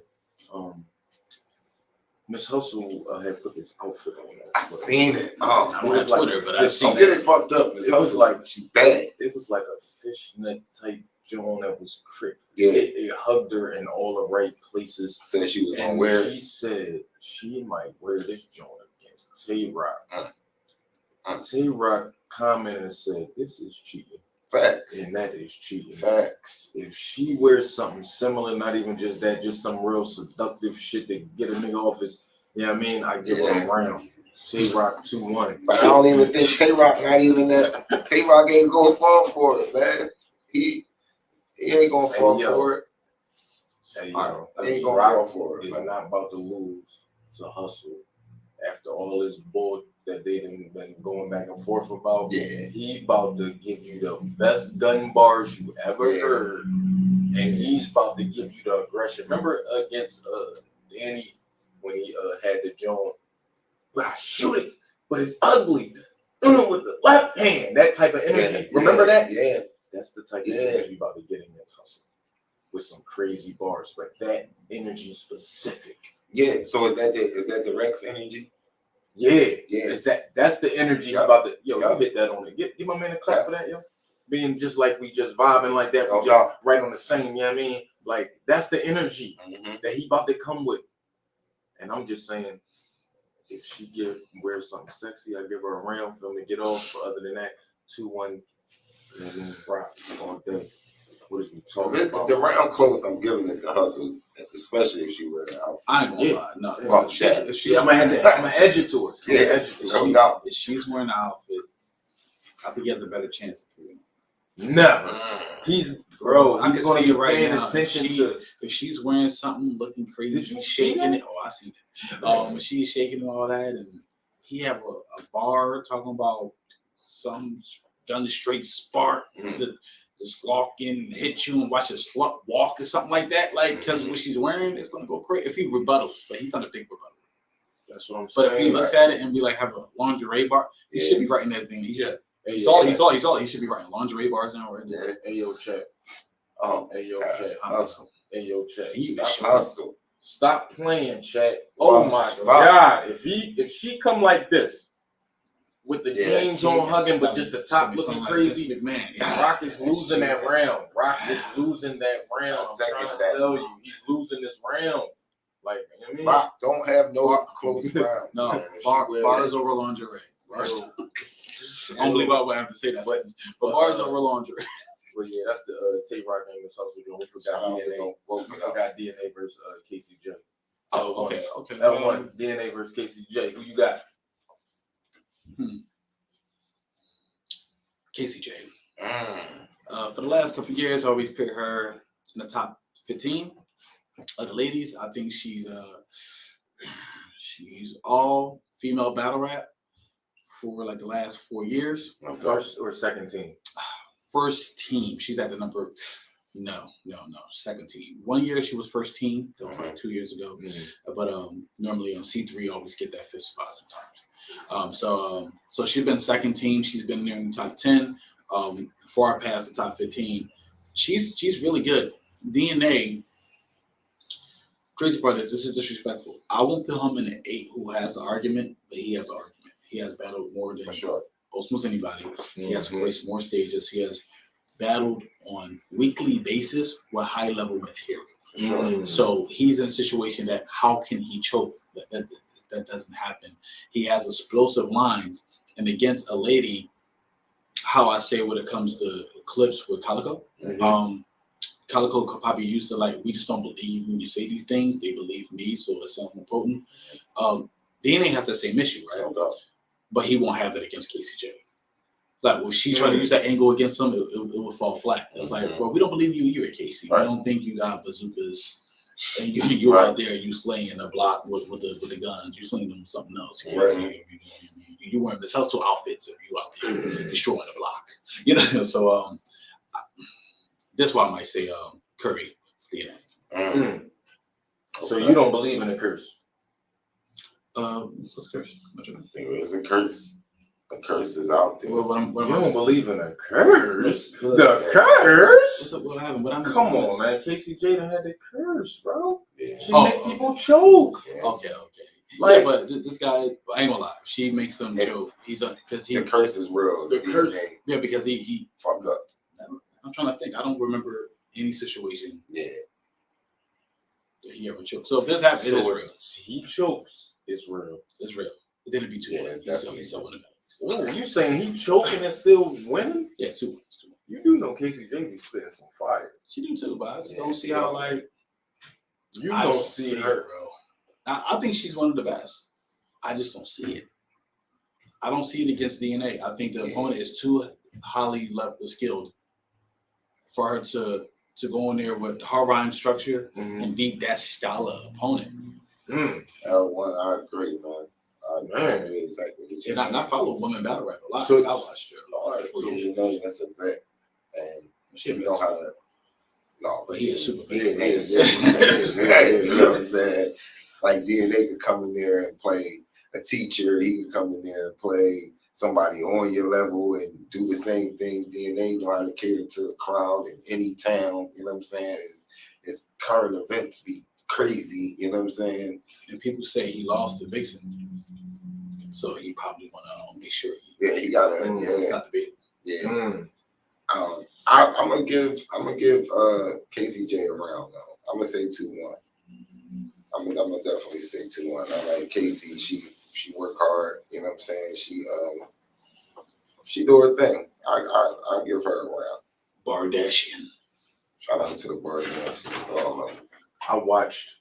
Miss Hustle had put this outfit on. I seen it. Oh, I don't have Twitter, but I've seen don't get it. it fucked up. Miss It was Hustle, like she bad. It was like a fishnet type joint that was crick. Yeah. It hugged her in all the right places. Said she was gonna And wear she said she might wear this joint against Tay-Rock. Tay-Rock commented and said, "This is cheating." facts. And that is cheating. Facts. If she wears something similar, not even just that, just some real seductive shit to get a nigga off his, you know what I mean? I give her a round. Tay-Rock 2-1. But I don't even think Tay-Rock not even that. Tay-Rock ain't gonna fall for it, man. He ain't gonna fall for it. Hey, He ain't gonna fall for it. He's Man. not about to lose to Hustle after all this bull that they done been going back and forth about. Yeah. He about to give you the best gun bars you ever heard, and he's about to give you the aggression. Remember against Danny when he had the joint, but I shoot it, but it's ugly. With the left hand, that type of energy. Remember that? Yeah. That's the type of energy you about to get against Hustle. With some crazy bars, but that energy specific. Yeah. So is that the Rex energy? Yeah. Yeah. That's the energy about the you hit that on it. Give my man a clap for that, yo. Being just like we just vibing like that, we just right on the same, you know what I mean? Like that's the energy that he about to come with. And I'm just saying, if she wear something sexy, I give her a round for him to get off. But other than that, 2-1, rock all day. What is we talking about? The round close, I'm giving it to Hustle, especially if she wear the outfit. I ain't gonna lie. No, fuck that. I'm gonna edge it to her. No doubt. If she's wearing the outfit, I think he has a better chance of doing it. Never. He's gonna be paying now. attention to. If she's wearing something looking crazy, Did you shaking see it. Oh, I see that. When she's shaking and all that, and he have a bar talking about some done the straight spark, just walk in, hit you, and watch a slut walk or something like that. Like, because what she's wearing is gonna go crazy. If he rebuttals, but he's not a big rebuttal. That's what I'm saying. But if he looks at it and be like, have a lingerie bar, he should be writing that thing. He should. He should be writing lingerie bars now. Right? Yeah. Hey yo, check. Hey yo, check. Hustle. Stop playing, chat. Oh my God! If she come like this, with the jeans on hugging, but just the top looking crazy, man. Rock is losing that round. Rock is losing that round. I'm trying to tell you, he's losing this round. Like, you know what I mean? Rock don't have no close rounds. No, bars over lingerie. Bars. I don't believe I would have to say that, but bars over lingerie. Well, yeah, that's the Tay-Rock and Miss Hustle joint. We forgot DNA versus Casey J. Okay. L1 DNA versus Casey J. Who you got? Casey J. For the last couple of years, I always pick her in the top 15 of the ladies. I think she's all female battle rap for like the last 4 years. First or second team? First team. She's at the number. No. Second team. 1 year she was first team. That was like 2 years ago. But normally C3 always get that fifth spot sometimes. So she's been second team. She's been there in the top 10. Far past the top 15. She's really good. DNA. Crazy part is this is disrespectful. I won't put him in an 8 who has the argument, but he has the argument. He has battled more than almost anybody. He has raced more stages. He has battled on weekly basis with high level material. So he's in a situation that how can he choke? That doesn't happen. He has explosive lines, and against a lady, how I say when it comes to clips with Calico, Calico could probably use to like, we just don't believe when you say these things. They believe me, so it's something potent. DNA has that same issue, right? But he won't have that against Casey J. Like, if she's trying to use that angle against him, it will fall flat. It's like, well, we don't believe you either, Casey. We don't think you got bazookas and you're out there, you slaying a block with the guns. You're slaying them with something else. You wearing this hustle outfits if you out there destroying the block. You know, so That's why I might say Curry DNA. So you don't believe in a curse? What's curse? I think it was a curse. The curse is out there. What You don't believe in a curse? The curse? What happened? Come on, man. Casey Jada had the curse, bro. Yeah. She make people choke. Yeah. Okay. Like, yeah, but this guy, I ain't gonna lie. She makes him choke. Because The curse is real. The curse. Yeah, because he fuck up. I'm trying to think. I don't remember any situation Yeah. that he ever choked. So if this happens, it is real. He chokes. It's real. It's real. It didn't be 2-1. Yeah, it's definitely He's still winning. Ooh, you saying he choking and still winning? Yeah, 2-1. You do know Casey J be spitting some fire. She do too, but I just don't see how You I don't just see it, her. bro. I think she's one of the best. I just don't see it. I don't see it against DNA. I think the opponent is too highly skilled for her to go in there with her rhyme structure and beat that style of opponent. L1, I agree, man. I agree exactly. And I follow women battle rap a lot. So- I watched her a lot. So you know that's a vet, and She you know how to. No, But he is super DNA bad. is you know what I'm saying? Like DNA could come in there and play a teacher. He could come in there and play somebody on your level and do the same thing. DNA know how to cater to the crowd in any town. You know what I'm saying? It's current events be crazy. You know what I'm saying? And people say he lost to Vixen, so he probably want to make sure He got to. it's not the big. Yeah. I'm gonna give Casey J a round though. I'm gonna say 2-1. I'm gonna definitely say 2-1. I like Casey. She work hard. You know what I'm saying? She do her thing. I'll give her a round. Bardashian. Shout out to the Bardashians. All of them. I watched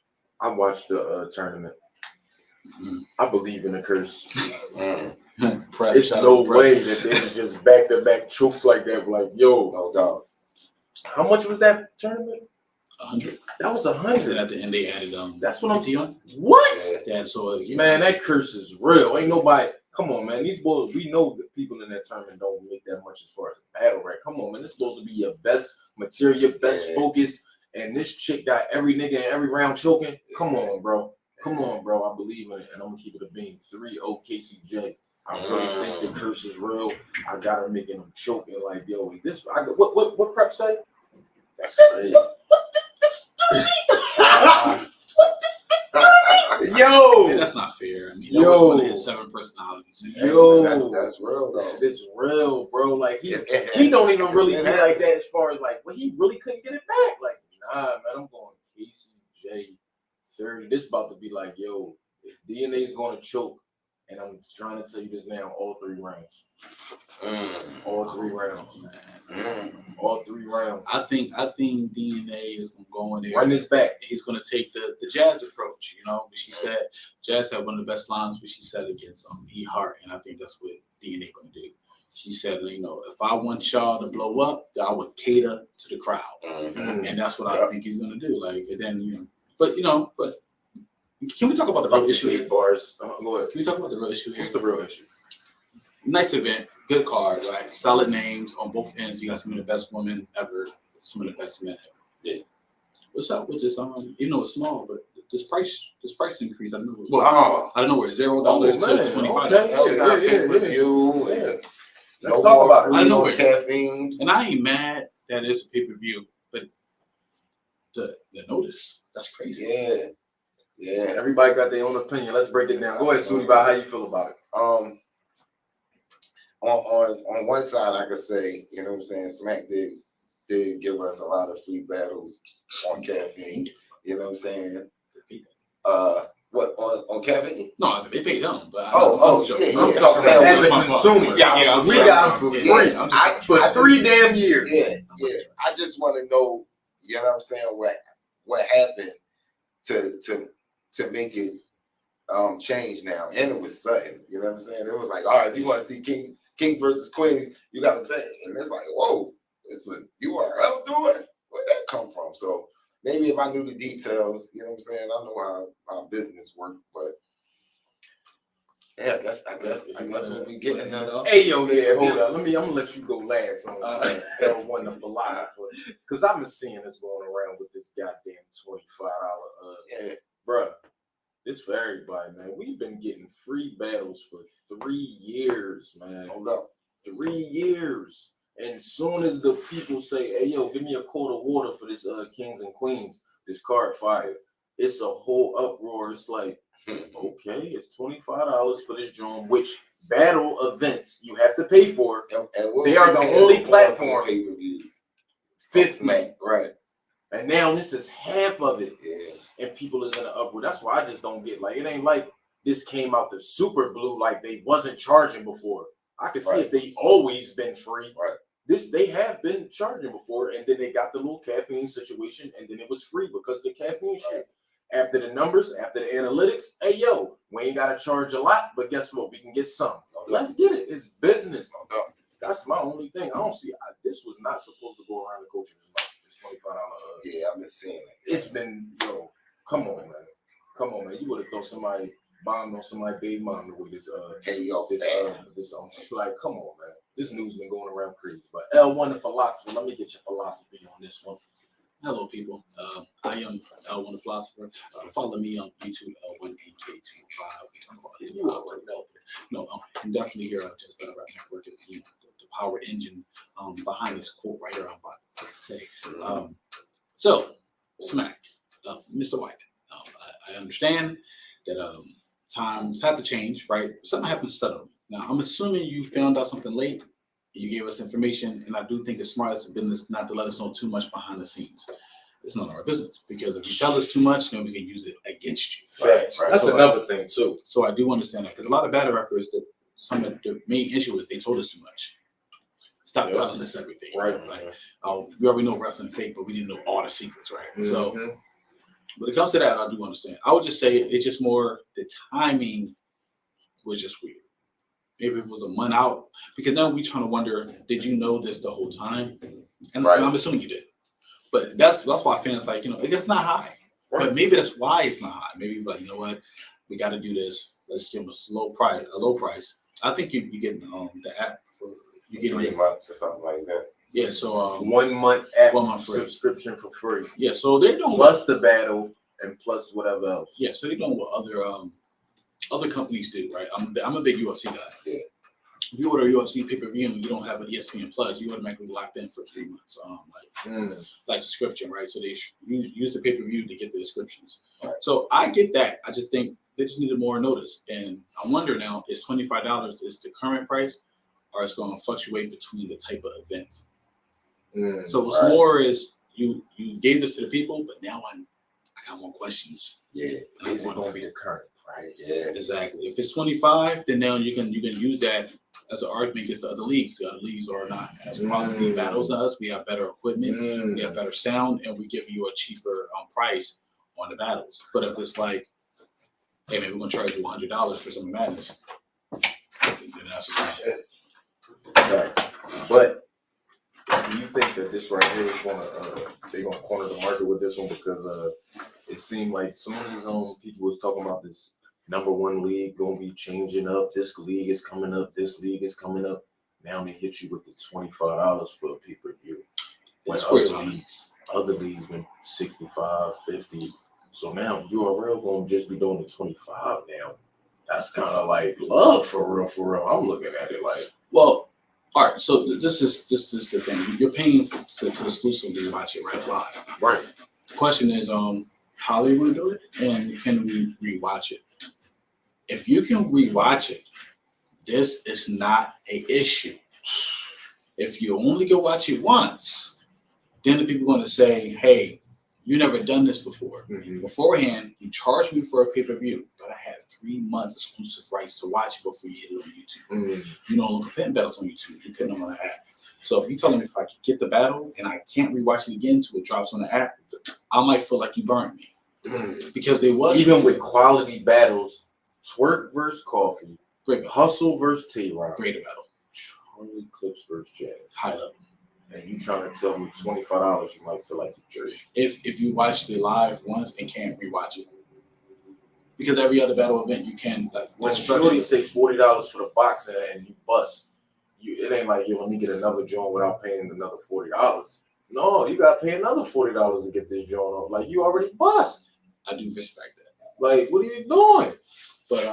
the tournament. I believe in the curse. It's no way that they was just back-to-back chokes like that. Like, yo, No doubt. how much was that tournament? 100. That was And 100. at the end they added That's what I'm 50 on. What? Yeah, so Man, that curse is real. Ain't nobody. Come on, man. These boys, we know that people in that tournament don't make that much as far as battle rap. Come on, man. This is supposed to be your best material, your best focus. And this chick got every nigga in every round choking. Come on, bro. Come on, bro. I believe in it. And I'm going to keep it a beam. 3-0 KCJ. I really think the curse is real. I got her making them choking like, yo, is this? What prep say? That's crazy. Yo, man, that's not fair. I mean, that was one of his 7 personalities. Yo, that's real though. It's real, bro. Like he don't even really be like that as far as like, well, he really couldn't get it back. Like, nah, man, I'm going KCJ 30. This about to be like, yo, if DNA's going to choke, and I'm trying to tell you this now, all 3 rounds. All 3 rounds. All 3 rounds. I think DNA is gonna go in there. Run this back. He's gonna take the Jazz approach, you know. But she said Jazz had one of the best lines, but she said against E Hart, and I think that's what DNA gonna do. She said, you know, if I want y'all to blow up, then I would cater to the crowd, and that's what I think he's gonna do. Like, and then but can we talk about the real issue here? Bars. Go ahead. Can we talk about the real issue here? What's the real issue? Nice event, good card, right? Solid names on both ends. You got some of the best women ever, some of the best men ever. Yeah. What's up with this? You know it's small, but this price increase. I don't know. Wow. I don't know where $0 to $25. Okay. Yeah. Let's No talk more about it. I know where caffeine. And I ain't mad that it's a pay-per-view, but the notice, that's crazy. Yeah. Everybody got their own opinion. Let's break it down. Go ahead, Sudi. How you feel about it? On one side, I could say, you know what I'm saying, Smack did give us a lot of free battles on caffeine. You know what I'm saying? What on caffeine? No, I said they paid them, but I'm talking as a consumer. Yeah, we got them for free for 3 damn years. Yeah. I just want to know, you know what I'm saying, what happened to make it change now. And it was sudden, you know what I'm saying? It was like, all right, if you want to see King versus Queen, you got to pay. And it's like, whoa, this was URL doing? Where'd that come from? So maybe if I knew the details, you know what I'm saying? I know how business worked, but Yeah, I guess we'll be getting him. Hey, yo, yeah, hold on. I'm gonna let you go last on L1 the philosopher, because I've been seeing this going around with this goddamn $25. Yeah, Bruh, this for everybody, man. We've been getting free battles for 3 years, man. hold up. 3 years. And soon as the people say, hey, yo, give me a quart of water for this Kings and Queens, this card fire, it's a whole uproar. It's like, okay, it's $25 for this joint, which battle events you have to pay for. And They are the only platform. Pay-per-views. 50. Right. And now this is half of it. Yeah. And people is in an uproar. That's why I just don't get, like, it ain't like this came out the super blue like they wasn't charging before. I can see if they always been free. Right. They have been charging before, and then they got the little caffeine situation, and then it was free because the caffeine shit. After the numbers, after the analytics, hey yo, we ain't gotta charge a lot, but guess what? We can get some. Let's get it. It's business. That's my only thing. I don't see. This was not supposed to go around the coaching this $25. Yeah, I've been seeing it. It's been come on, man. You would have thought somebody bombed on somebody's baby mom the way this like, come on, man. This news been going around crazy. But L1 the philosopher. Let me get your philosophy on this one. Hello, people. I am L1 the philosopher. Follow me on YouTube, L1AK25. We talk about hip hop right out there. No, I'm definitely here at Just Better Rap Network. The power engine behind this quote right here I'm about to say. So, Smack, Mr. White. I understand that times have to change, right? Something happens suddenly. Now, I'm assuming you found out something late. You gave us information, and I do think it's smart as a business not to let us know too much behind the scenes. It's none of our business, because if you tell us too much, then we can use it against you. Facts. Right. That's another thing too. So I do understand that, because a lot of battle rappers, that some of the main issue is they told us too much. Stop telling us everything. Right. Like, we already know wrestling fake, but we didn't know all the secrets, right? So when it comes to that, I do understand. I would just say it's just more the timing was just weird. Maybe it was a month out, because now we trying to wonder, did you know this the whole time? And I'm assuming you did. But that's why fans like, it's not high. Right. But maybe that's why it's not high. Maybe like, you know what, we got to do this. Let's give them a low price. I think you get the app for 3 months or something like that. Yeah, so 1 month app 1 month subscription for free. Yeah, so they're doing plus the battle and plus whatever else. Yeah, so they're doing what other companies do, right? I'm a big UFC guy. Yeah. If you order a UFC pay-per-view and you don't have an ESPN Plus, you automatically locked in for 3 months. Like subscription, right? So they use the pay-per-view to get the subscriptions. Right. So I get that. I just think they just needed more notice. And I wonder now, is $25 is the current price, or it's going to fluctuate between the type of events? So what's more is you gave this to the people, but now I got more questions. Yeah, is it going to be the current price? Yeah, exactly. If it's 25, then now you can use that as an argument against the other leagues. The other leagues are not as quality battles than us. We have better equipment, we have better sound, and we give you a cheaper price on the battles. But if it's like, hey man, we're gonna charge you $100 for some madness, then that's shit. Right. But do you think that this right here is they're gonna corner the market with this one, because it seemed like some of these people was talking about this #1 league gonna be changing up. This league is coming up. This league is coming up. Now they hit you with the $25 for a pay-per-view. When other leagues been 65, 50. So now URL gonna just be doing the 25 now. That's kind of like love for real. I'm looking at it like, well, all right. So this is the thing. You're paying to exclusively watch it live. Right. The question is, how they want to do it, and can we rewatch it? If you can rewatch it, this is not an issue. If you only go watch it once, then the people are going to say, hey, you never done this before. Beforehand, you charged me for a pay-per-view, but I had 3 months exclusive rights to watch it before you hit it on YouTube. You don't look at putting battles on YouTube, you're putting them on the app. So if you tell me if I can get the battle and I can't rewatch it again till it drops on the app, I might feel like you burned me. Because there was even with quality battles, Twerk versus Coffee, great Hustle versus T-Rock, great battle, Charlie Clips versus Jazz, high level. And you trying to tell me $25, you might feel like you jerk. If you watched it live once and can't rewatch it, because every other battle event you can like When structure Shorty say $40 for the box and you bust, it ain't like let me get another joint without paying another $40. No, you gotta pay another $40 to get this joint off. Like you already bust. I do respect that. Like what are you doing? But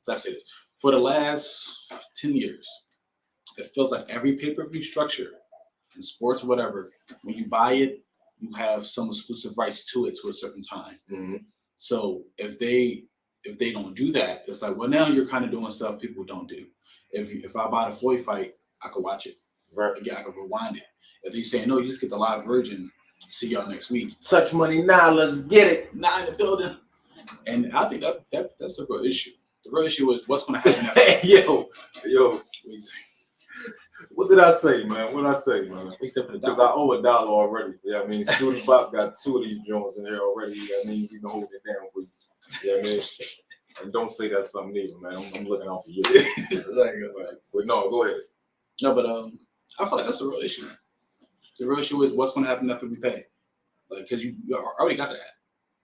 let's say this. For the last 10 years, it feels like every pay-per-view structure in sports or whatever, when you buy it, you have some exclusive rights to it to a certain time. Mm-hmm. So if they don't do that, it's like, well, now you're kind of doing stuff people don't do. If I buy the Floyd fight, I could watch it. Right. Again, I could rewind it. If they say no, you just get the live version. See y'all next week. Touch money now, let's get it. Not in the building. And I think that's the real issue. The real issue is what's going to happen after. Yo. What did I say, man? What did I say, man? Except for the Because I owe $1 already. Yeah, I mean, Studio Bob got 2 of these joints in there already. I mean, we can hold it down for you. Yeah, I mean, and don't say that's something either, man. I'm looking out for you. But no, go ahead. No, but I feel like that's the real issue. The real issue is what's going to happen after we pay. Like, because you already got that.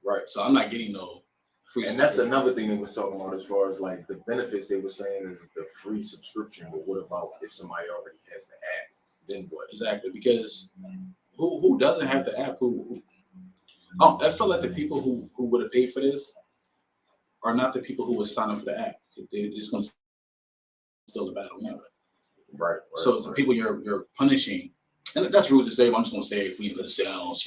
Right. So I'm not getting no free. And that's another thing they was talking about as far as like the benefits they were saying is the free subscription. But what about if somebody already has the app? Then what? Exactly, because who doesn't have the app? Who I feel like the people who would have paid for this are not the people who would sign up for the app. They're just going to steal the battle anyway. Right. So the people you're punishing, and that's rude to say, but I'm just going to say if we go to sales,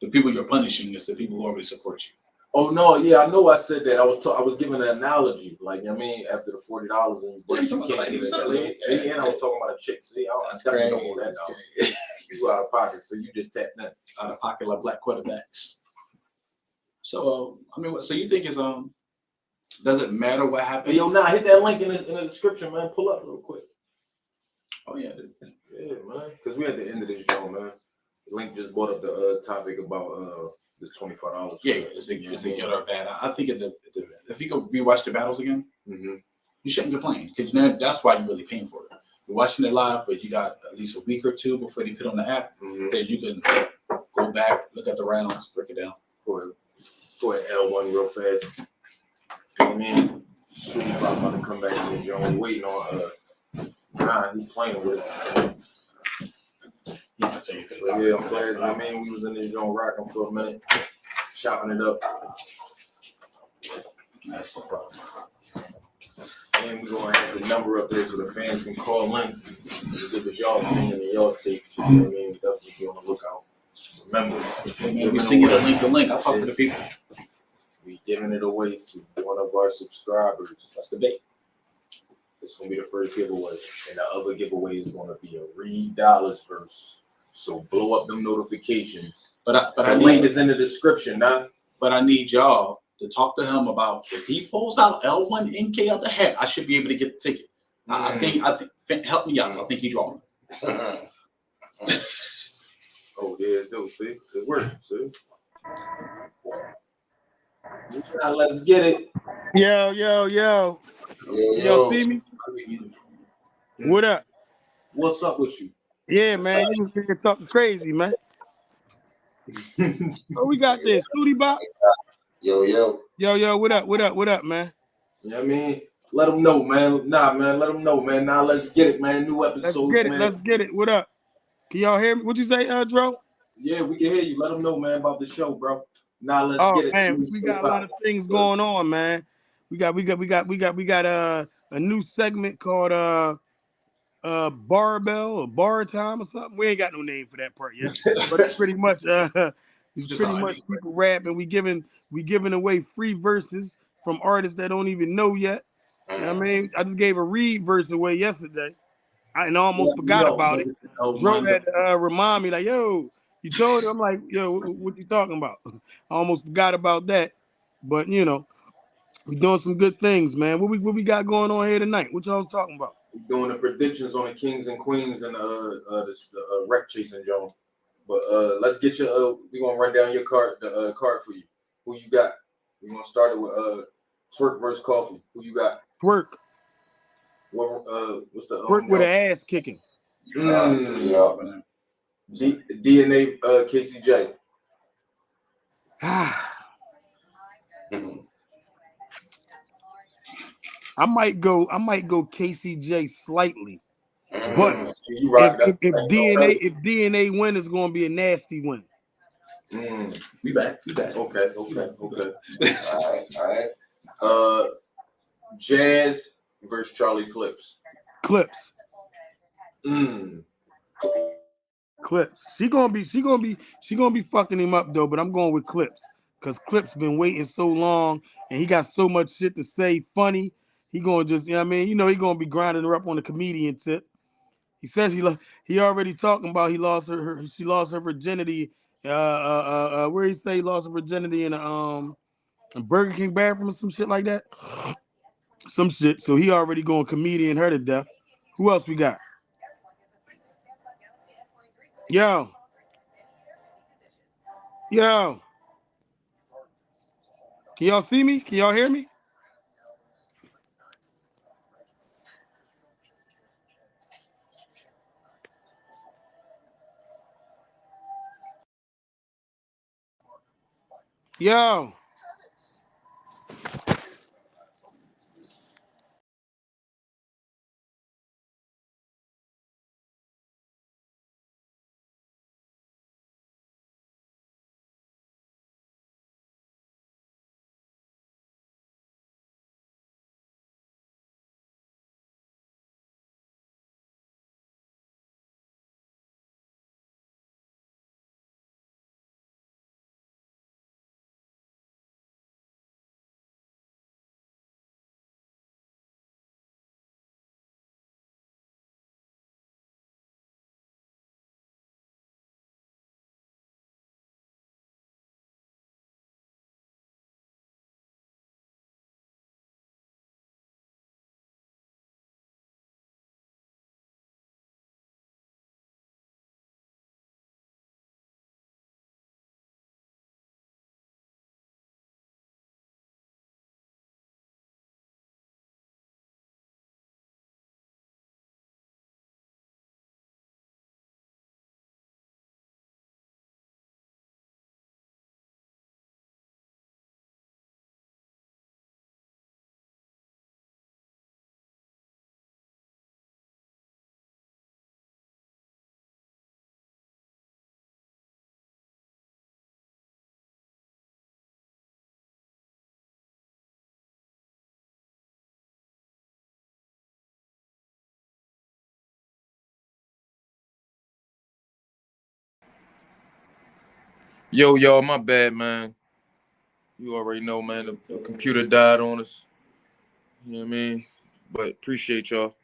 the people you're punishing is the people who already support you. Oh no, yeah, I know I said that. I was giving an analogy, like I mean, after the $40 and you break, you can't do that. See, and I was talking about a chick. See, I definitely don't want that now. You out of pocket, so you just tap that out of pocket like black quarterbacks. So I mean, so you think it's does it matter what happens? Hey, yo, nah, hit that link in the description, man. Pull up real quick. Oh yeah, man. Because we at the end of this show, man. The link just brought up the topic about the $25. Yeah, it's a good or bad. I think if you go rewatch the battles again, you shouldn't complain because that's why you're really paying for it. You're watching it live, but you got at least a week or two before they put on the app that you can go back, look at the rounds, break it down. Go ahead, L1 real fast. You know what I mean? Shooty about to come back to the joint. Waiting on he's playing with it. Yeah, I'm glad. I mean, we was in this joint rocking for a minute, chopping it up. That's no problem. And we're gonna have the number up there so the fans can call in. Give us y'all opinion and y'all takes. You know what I mean? Definitely be on the lookout. Remember, we sing it the link. I'll talk to the people. We giving it away to one of our subscribers. That's the bait. It's gonna be the first giveaway, and the other giveaway is gonna be a Reed Dollars verse. So blow up them notifications. But the link is in the description, nah. But I need y'all to talk to him about if he pulls out L1NK out the hat, I should be able to get the ticket. I think help me out. I think he drawing. Oh yeah, it do. See, it works. See. Now let's get it. Yo. Y'all see me? What up? What's up with you? Yeah, man. You niggas talking crazy, man. Oh, we got this. Sooty Bop. Yo. What up, man? You know what I mean? Let them know, man. Nah, man. Let them know, man. Now let's get it, man. New episode, man. Let's get it. What up? Can y'all hear me? What you say, Dro? Yeah, we can hear you. Let them know, man, about the show, bro. Now let's get it. Man, we got a lot of things going on, man. We got a new segment called Barbell or Bar Time or something. We ain't got no name for that part yet, but it's pretty much people rapping. We giving away free verses from artists that don't even know yet. You know what I mean, I just gave a Reed verse away yesterday. I almost forgot about it. Dro had to remind me, like, yo, you told him. I'm like, yo, what you talking about? I almost forgot about that, but we doing some good things, man. What we got going on here tonight? What y'all was talking about? We're doing the predictions on the Kings and Queens and the Wreck Chasen, Joe. But let's get you. We're gonna run down your card, the card for you. Who you got? We're gonna start it with Twerk versus Coffee. Who you got? Twerk. What's the Twerk with an ass kicking. DNA KCJ. I might go KCJ slightly. But You right. if That's DNA win, it's gonna be a nasty win. We back. Okay. All right. Jazz versus Charlie Clips. Clips. Clips. She gonna be fucking him up though, but I'm going with Clips. Cause Clips been waiting so long and he got so much shit to say funny. He gonna just, you know what I mean? You know he gonna be grinding her up on the comedian tip. He says he already talking about she lost her virginity. Where he say he lost her virginity in a Burger King bathroom or some shit like that. Some shit. So he already going comedian her to death. Who else we got? Yo. Can y'all see me? Can y'all hear me? Yo. Yo, y'all, my bad, man. You already know, man. The computer died on us. You know what I mean? But appreciate y'all.